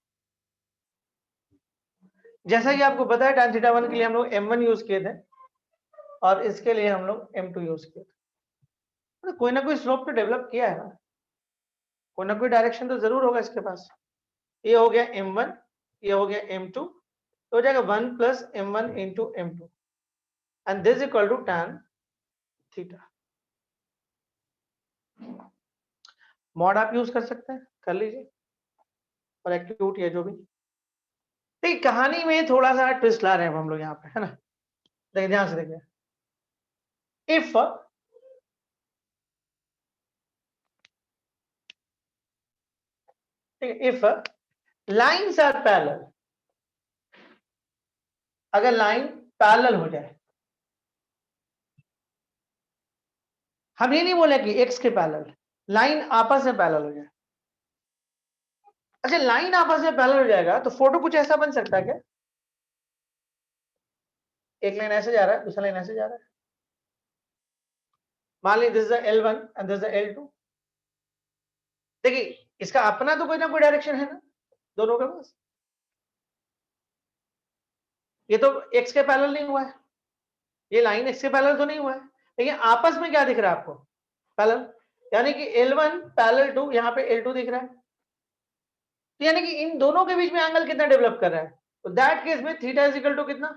जैसा कि आपको पता है tan थीटा 1 के लिए हम लोग m1 यूज किए थे और इसके लिए हम लोग m2 यूज किए थे। तो कोई ना कोई स्लोप तो डेवलप किया है ना, कोई ना कोई डायरेक्शन तो जरूर होगा इसके पास। ये हो गया m1, ये हो गया m2, तो हो जाएगा 1 plus m1 into m2 and this equal to tan theta. Mod आप यूज कर सकते हैं, कर लीजिए, और एक्टिट्यूड या जो भी। देखिए कहानी में थोड़ा सा ट्विस्ट ला रहे हैं हम लोग यहाँ पे, है ना। देखिए ध्यान से देखिए, if if lines are parallel, अगर लाइन पैरेलल हो जाए, हम ये नहीं बोले कि एक्स के पैरेलल, लाइन आपस में पैरेलल हो जाए। अच्छा लाइन आपस में पैरेलल हो जाएगा तो फोटो कुछ ऐसा बन सकता है क्या? एक लाइन ऐसे जा रहा है, दूसरा लाइन ऐसे जा रहा है। मान लीजिए this is L1 and this is L2। देखिए इसका अपना तो कोई ना कोई डायरेक्शन है ना दोनों के पास। ये तो एक्स के पैरेलल नहीं हुआ है, ये लाइन एक्स के पैरेलल तो नहीं हुआ है, लेकिन आपस में क्या दिख रहा है आपको? पैरेलल। यानी कि L1 पैरेलल टू, यहाँ पे L2 दिख रहा है, तो यानी कि इन दोनों के बीच में एंगल कितना डेवलप कर रहा है? तो दैट केस में थीटा इज इक्वल टू कितना?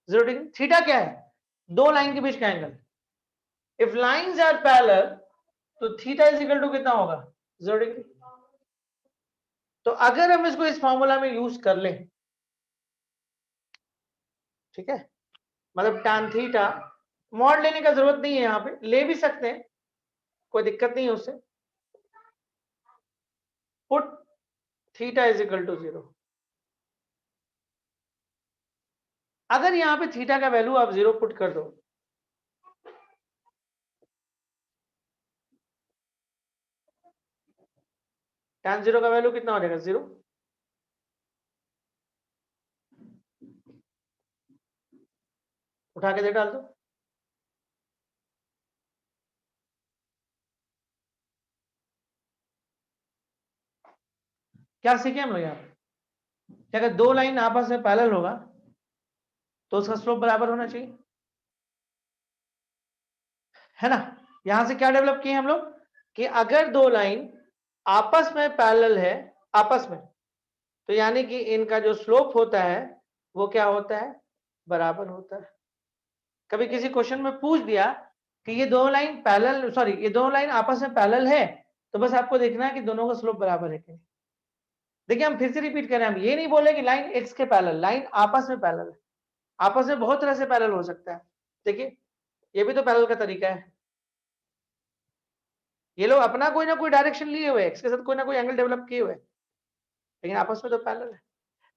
0 डिग्री। थीटा क्या है? दो लाइन के बीच का angle. If lines are parallel तो थीटा इज इक्वल टू कितना होगा? 0 डिग्री। तो अगर हम इसको इस फॉर्मूला में यूज कर लें, ठीक है, मतलब tan थीटा, मॉड लेने का जरूरत नहीं है, यहां पे ले भी सकते हैं, कोई दिक्कत नहीं है उससे। Put theta is equal to 0। अगर यहां पे थीटा का वैल्यू आप 0 पुट कर दो, tan 0 का वैल्यू कितना हो जाएगा? 0। उठा के दे डाल दो। क्या सीखे हम लोग यहाँ पे कि अगर दो लाइन आपस में पैरेलल होगा तो उसका स्लोप बराबर होना चाहिए, है ना। यहां से क्या डेवलप किए हम लोग कि अगर दो लाइन आपस में पैरेलल है, आपस में, तो यानी कि इनका जो स्लोप होता है वो क्या होता है? बराबर होता है। कभी किसी क्वेश्चन में पूछ दिया कि ये दो लाइन पैरेलल, सॉरी ये दो लाइन आपस में पैरेलल है, तो बस आपको देखना है कि दोनों का स्लोप बराबर है कि नहीं। देखिए हम फिर से रिपीट कर रहे हैं, हम ये नहीं बोले कि लाइन एक्स के पैरेलल, लाइन आपस में पैरेलल है। आपस में बहुत तरह से पैरेलल हो सकता है। देखिए ये भी तो पैरेलल का तरीका है। ये लोग अपना कोई ना कोई डायरेक्शन लिए हुए, एक्स के साथ कोई ना कोई एंगल डेवलप किए हुए, लेकिन आपस में तो पैरेलल है।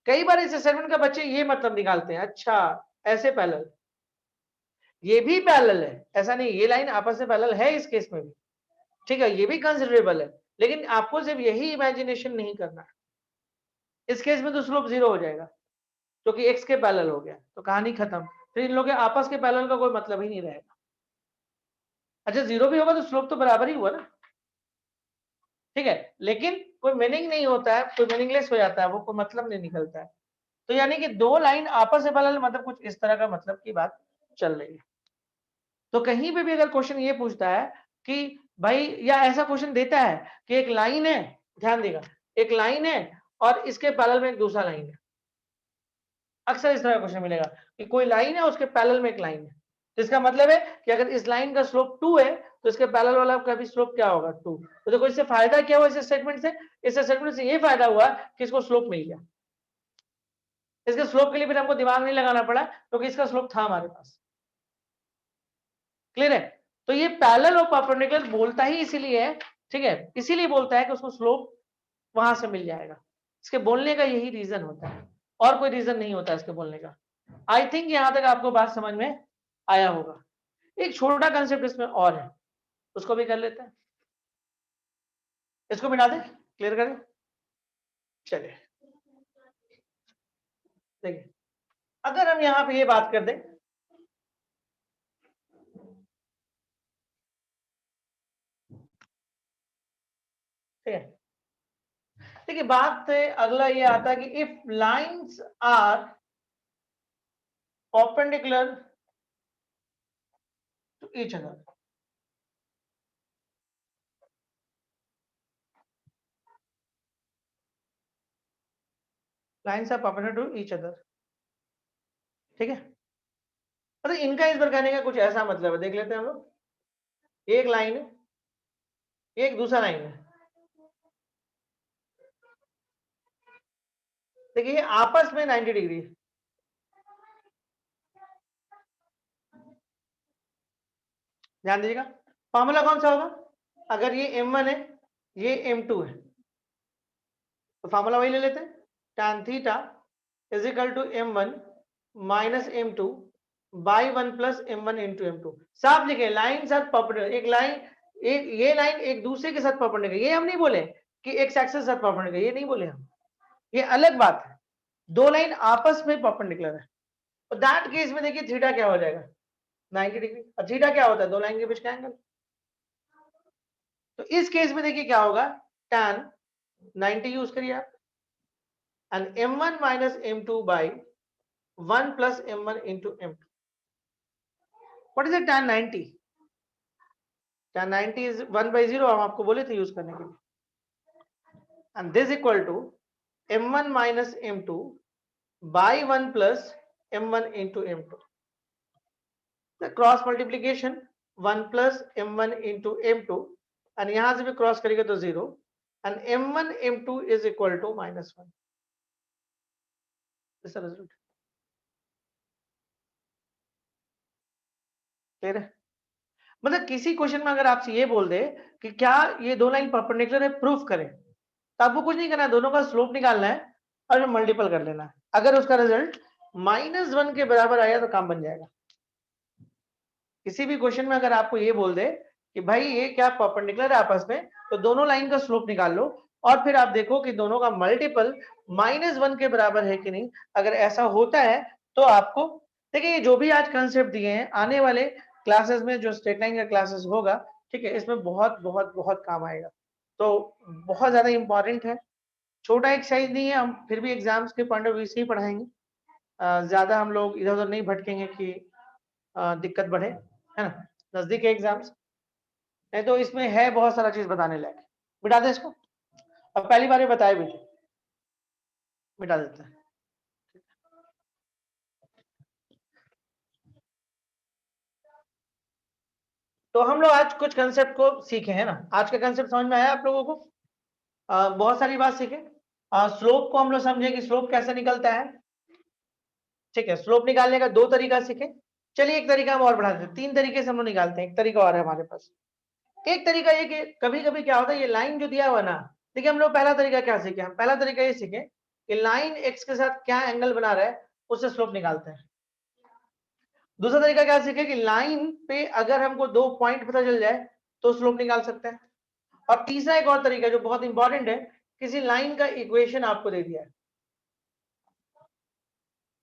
कई बार इस असाइनमेंट का बच्चे ये मतलब निकालते हैं, अच्छा ऐसे पैरेलल, ये भी पैरेलल है, ऐसा नहीं, ये लाइन आपस में पैरेलल है इस केस में भी, ठीक है, ये भी कंसिडरेबल है, लेकिन आपको सिर्फ यही इमेजिनेशन नहीं करना है। इस केस में तो स्लोप 0 हो जाएगा क्योंकि एक्स के पैरेलल हो गया, तो कहानी खत्म। फिर इन लोगों के आपस के पैरेलल का कोई मतलब ही नहीं रहेगा। अच्छा 0 भी होगा तो स्लोप तो बराबर ही हुआ ना, ठीक है, लेकिन कोई मीनिंग नहीं होता है, कोई मीनिंगलेस हो जाता है, वो कोई मतलब नहीं निकलता है। तो यानी कि दो लाइन आपस में पैरेलल मतलब कुछ इस तरह का मतलब की बात चल रही है। तो कहीं पे भी अगर क्वेश्चन ये पूछता है कि भाई, या ऐसा क्वेश्चन देता है कि एक लाइन है, ध्यान देगा, एक लाइन है और इसके पैरेलल में एक दूसरा लाइन है, अक्सर इस तरह का क्वेश्चन मिलेगा कि कोई लाइन है उसके पैरेलल में एक लाइन है, तो इसका मतलब है कि अगर इस लाइन का स्लोप 2 है तो इसके पैरेलल वाला का भी स्लोप क्या होगा 2। तो देखो इससे फायदा क्या हुआ इस स्टेटमेंट से, इस स्टेटमेंट से ये फायदा हुआ कि इसको स्लोप मिल गया। इसके स्लोप के लिए फिर हमको दिमाग नहीं लगाना पड़ा क्योंकि इसका स्लोप था हमारे पास। क्लियर है? तो ये पैरेलल और परपेंडिकुलर बोलता ही इसीलिए है, ठीक है, इसीलिए बोलता है कि उसको स्लोप वहां से मिल जाएगा। इसके बोलने का यही रीजन होता है, और कोई रीजन नहीं होता इसके बोलने का। आई थिंक यहां तक आपको बात समझ में आया होगा। एक छोटा कंसेप्ट इसमें और है, उसको भी कर लेते हैं, इसको मिटा दे, क्लियर करें। चलिए देखिए, अगर हम यहां पे ये बात कर दें, ठीक है, देखिए बात अगला ये आता है कि if lines are perpendicular to each other, lines are perpendicular to each other, ठीक है। मतलब इनका इस पर कहने का कुछ ऐसा मतलब है, देख लेते हैं हम लोग। एक लाइन है, एक दूसरा लाइन है, देखिए आपस में 90 डिग्री है। ध्यान दीजिएगा, फॉर्मूला कौन सा होगा, अगर ये m1 है, ये m2 है, तो फॉर्मूला वही ले लेते हैं, tan theta is equal to m1 minus m2 by 1 plus m1 into m2। साफ लिखे, लाइन साथ परपेंडिकुलर, एक लाइन, एक ये लाइन एक दूसरे के साथ परपेंडिकुलर, ये हम नहीं बोले कि एक्स एक्सिस के साथ परपेंडिकुलर, ये नहीं बोले हम, ये अलग बात है। दो लाइन आपस में परपेंडिकुलर है, तो दैट केस में देखिए थीटा क्या हो जाएगा 90 डिग्री, और थीटा क्या होता है, दो लाइन के बीच का एंगल। तो इस केस में देखिए क्या होगा, tan 90 यूज करिए आप, and m1 minus m2 by 1 plus m1 into m2। What is tan 90? tan 90 is 1 by 0, हम आपको बोले थे यूज करने के लिए, and this equal to m1 minus m2 by 1 plus m1 into m2। Cross multiplication 1 plus m1 into m2, and यहां से भी क्रॉस करेंगे तो 0, and m1 m2 is equal to -1। This result clear है? मतलब किसी क्वेश्चन में अगर आपसे ये बोल दे कि क्या ये दो लाइन परपेंडिकुलर है, प्रूफ करें, तो आपको कुछ नहीं करना है, दोनों का स्लोप निकालना है और मल्टीपल कर लेना है। अगर उसका रिजल्ट -1 के बराबर आया तो काम बन जाएगा। किसी भी क्वेश्चन में अगर आपको ये बोल दे कि भाई ये क्या परपेंडिकुलर है आपस में, तो दोनों लाइन का स्लोप निकाल लो और फिर आप देखो कि दोनों का मल्टीपल -1 के बराबर है कि नहीं। अगर ऐसा होता है तो आपको, देखिए जो भी आज कंसेप्ट दिए हैं, आने वाले क्लासेस में जो स्ट्रेट लाइन का क्लासेस होगा, ठीक है, इसमें बहुत बहुत बहुत काम आएगा, तो बहुत ज्यादा इंपॉर्टेंट है। छोटा एक्सरसाइज नहीं है, हम फिर भी एग्जाम्स के पॉइंट ऑफ व्यू से ही पढ़ाएंगे, ज्यादा हम लोग इधर उधर नहीं भटकेंगे कि दिक्कत बढ़े, है ना, नजदीक है एग्जाम्स, नहीं तो इसमें है बहुत सारा चीज बताने लायक। मिटा दे इसको, अब पहली बार ये बताया भी थे, मिटा देते हैं। तो हम लोग आज कुछ कंसेप्ट को सीखे, है ना, आज का कंसेप्ट समझ में आया आप लोगों को? बहुत सारी बात सीखे। स्लोप को हम लोग समझे कि स्लोप कैसे निकलता है, ठीक है, स्लोप निकालने का दो तरीका सीखे। चलिए एक तरीका हम और बढ़ा देते हैं, तीन तरीके से हम लोग निकालते हैं, एक तरीका और है हमारे पास। एक तरीका ये कि कभी कभी क्या होता है, ये लाइन जो दिया हुआ ना, देखिए हम लोग पहला तरीका क्या सीखे, हम पहला तरीका ये सीखे कि लाइन एक्स के साथ क्या एंगल बना रहा है उससे स्लोप निकालते हैं। दूसरा तरीका क्या सीखे कि लाइन पे अगर हमको दो पॉइंट पता चल जाए तो स्लोप निकाल सकते हैं। और तीसरा एक और तरीका जो बहुत इंपॉर्टेंट है, किसी लाइन का इक्वेशन आपको दे दिया है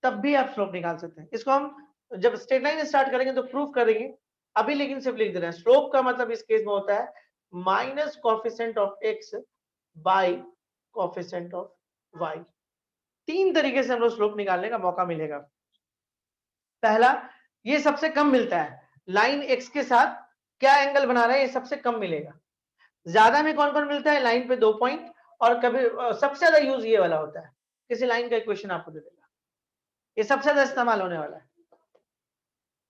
तब भी आप स्लोप निकाल सकते हैं। इसको हम जब स्ट्रेट लाइन स्टार्ट करेंगे तो प्रूफ करेंगे, अभी लेकिन सिर्फ लिख दे रहे हैं। स्लोप का मतलब इस केस में होता है minus coefficient of x by coefficient of y. तीन तरीके से हम लोग स्लोप निकालने का मौका मिलेगा। पहला, ये सबसे कम मिलता है, लाइन एक्स के साथ क्या एंगल बना रहा है ये सबसे कम मिलेगा। ज्यादा में कौन कौन मिलता है, लाइन पे दो पॉइंट, और कभी सबसे ज्यादा यूज ये वाला होता है, किसी लाइन का इक्वेशन आपको दे देगा, ये सबसे ज्यादा इस्तेमाल होने वाला है।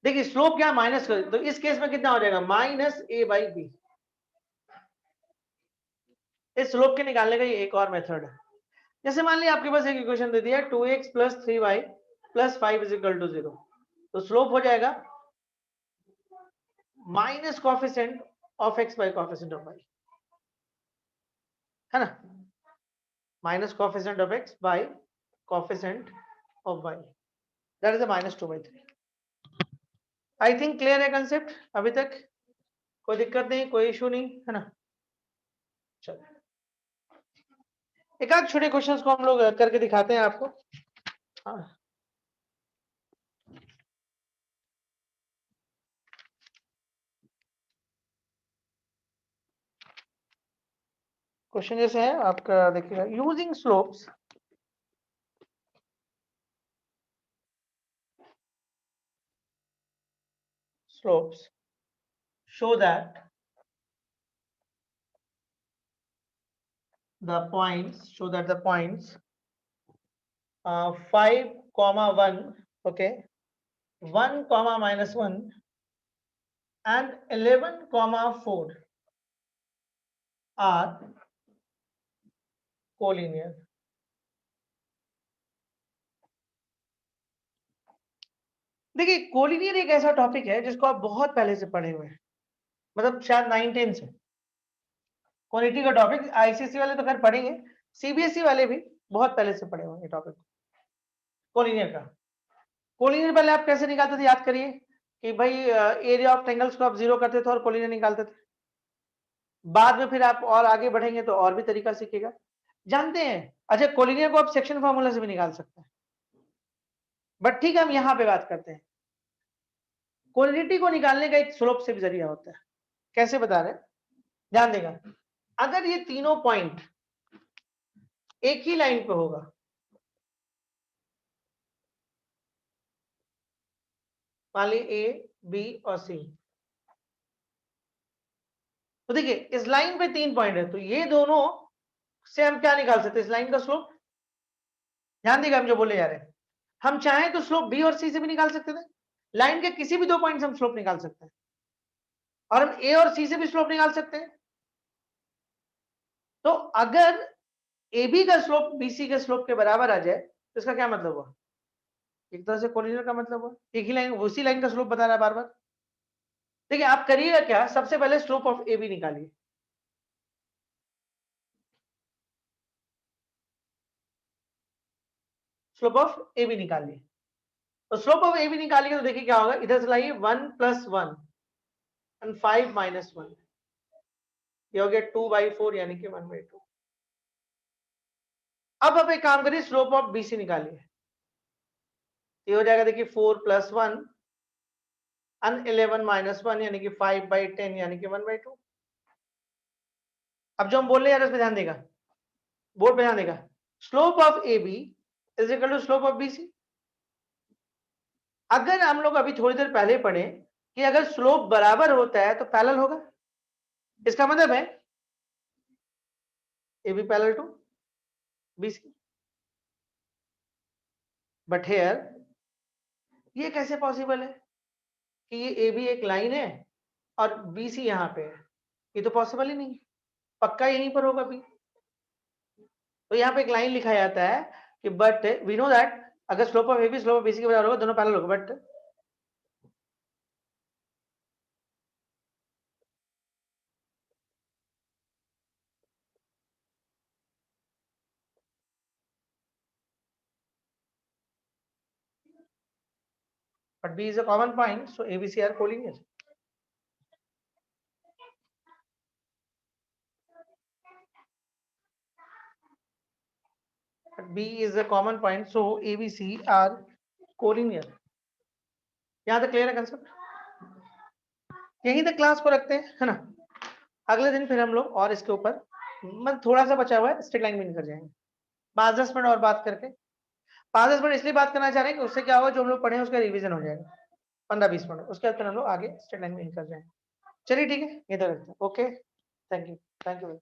देखिए स्लोप क्या माइनस कर, तो इस केस में कितना हो जाएगा माइनस ए बाई बी। इस स्लोप के निकालने का ये एक और मेथड है। जैसे मान लिया आपके पास एक इक्वेशन दे दिया 2x plus 3y plus 5 is equal to 0, तो स्लोप हो जाएगा minus coefficient of x by coefficient of y, है ना, minus coefficient of x by coefficient of y, that is minus 2/3। I think clear है कंसेप्ट अभी तक, कोई दिक्कत नहीं, कोई इशू नहीं, है ना। चलो एक आध छोटे क्वेश्चंस को हम लोग करके दिखाते हैं आपको। हाँ क्वेश्चन जैसे है आपका, देखिएगा using slopes show that the points 5 comma 1, okay, 1 comma minus 1 and 11 comma 4 are collinear। देखिए कोलिनियर एक ऐसा टॉपिक है जिसको आप बहुत पहले से पढ़े हुए हैं, मतलब शायद 9-10 से। क्वालिटी का टॉपिक आईसीएससी वाले तो खैर पढ़ेंगे, सीबीएसई वाले भी बहुत पहले से पढ़े हुए हैं टॉपिक कोलिनियर का। कोलिनियर पहले आप कैसे निकालते थे याद करिए, कि भाई एरिया ऑफ ट्रायंगल्स को आप जीरो करते थे और कोलिनियर निकालते थे। बाद में फिर आप और आगे बढ़ेंगे तो और भी तरीका सीखेगा, जानते हैं। अच्छा कोलिनियर को आप सेक्शन फार्मूला से भी निकाल सकते हैं, बट ठीक है हम यहाँ पे बात करते हैं। कोलिनिटी को निकालने का एक स्लोप से भी जरिया होता है, कैसे बता रहे हैं, ध्यान देगा। अगर ये तीनों पॉइंट एक ही लाइन पे होगा, मान ली ए बी और सी, तो देखिए इस लाइन पे 3 पॉइंट है, तो ये दोनों से हम क्या निकाल सकते हैं, इस लाइन का स्लोप। ध्यान देगा हम जो बोले जा रहे हैं, हम चाहें तो स्लोप बी और सी से भी निकाल सकते थे, लाइन के किसी भी 2 पॉइंट से हम स्लोप निकाल सकते हैं, और हम ए और सी से भी स्लोप निकाल सकते हैं। तो अगर ए बी का स्लोप बी सी के स्लोप के बराबर आ जाए तो इसका क्या मतलब हुआ, एक तरह से कोलिनियर का मतलब हुआ, एक ही लाइन उसी लाइन का स्लोप बता रहा है बार बार। देखिए आप करिएगा क्या, सबसे पहले स्लोप ऑफ ए बी निकालिए। स्लोप ऑफ ए बी निकालिए, तो स्लोप ऑफ ए बी निकालिए तो देखिए क्या होगा, इधर से लाइए 1 + 1 एंड 5 - 1, ये हो गया 2/4 यानी कि 1/2। अब आप एक काम करिए, स्लोप ऑफ बी सी निकालिए, ये हो जाएगा देखिए 4 + 1 एंड 11 - 1 यानी कि 5/10 यानी कि 1/2। अब जो हम बोल रहे हैं उसमें ध्यान देगा, बोर्ड पे ध्यान देगा, slope of A B is equal to slope of B C. अगर हम लोग अभी थोड़ी देर पहले पढ़े कि अगर स्लोप बराबर होता है तो पैरेलल होगा, इसका मतलब है A B parallel to B C. But here ये कैसे पॉसिबल है कि ये ए बी एक लाइन है और बी सी यहाँ पे है, ये तो पॉसिबल ही नहीं, पक्का यहीं पर होगा बी। तो यहाँ पे एक लाइन लिखा जाता है कि बट वी नो दैट अगर slope of A B slope of B C के बराबर होगा, दोनों पैरेलल होगा, but B is a common point, so ABC are collinear. But B is a common point, so ABC are collinear. यहाँ तक क्लियर है कंसेप्ट, यहीं तक क्लास को रखते हैं, है ना। अगले दिन फिर हम लोग और इसके ऊपर मतलब थोड़ा सा बचा हुआ है स्ट्रेट लाइन में निकल जाएंगे, 5-10 मिनट और बात करके। 5-10 मिनट इसलिए बात करना चाह रहे हैं कि उससे क्या होगा, जो हम लोग पढ़े हैं उसका रिवीजन हो जाएगा 15-20 मिनट, उसके बाद फिर हम लोग आगे स्ट्रेट लाइन में निकल जाएंगे। चलिए ठीक है, ये तो रखते हैं, ओके, थैंक यू।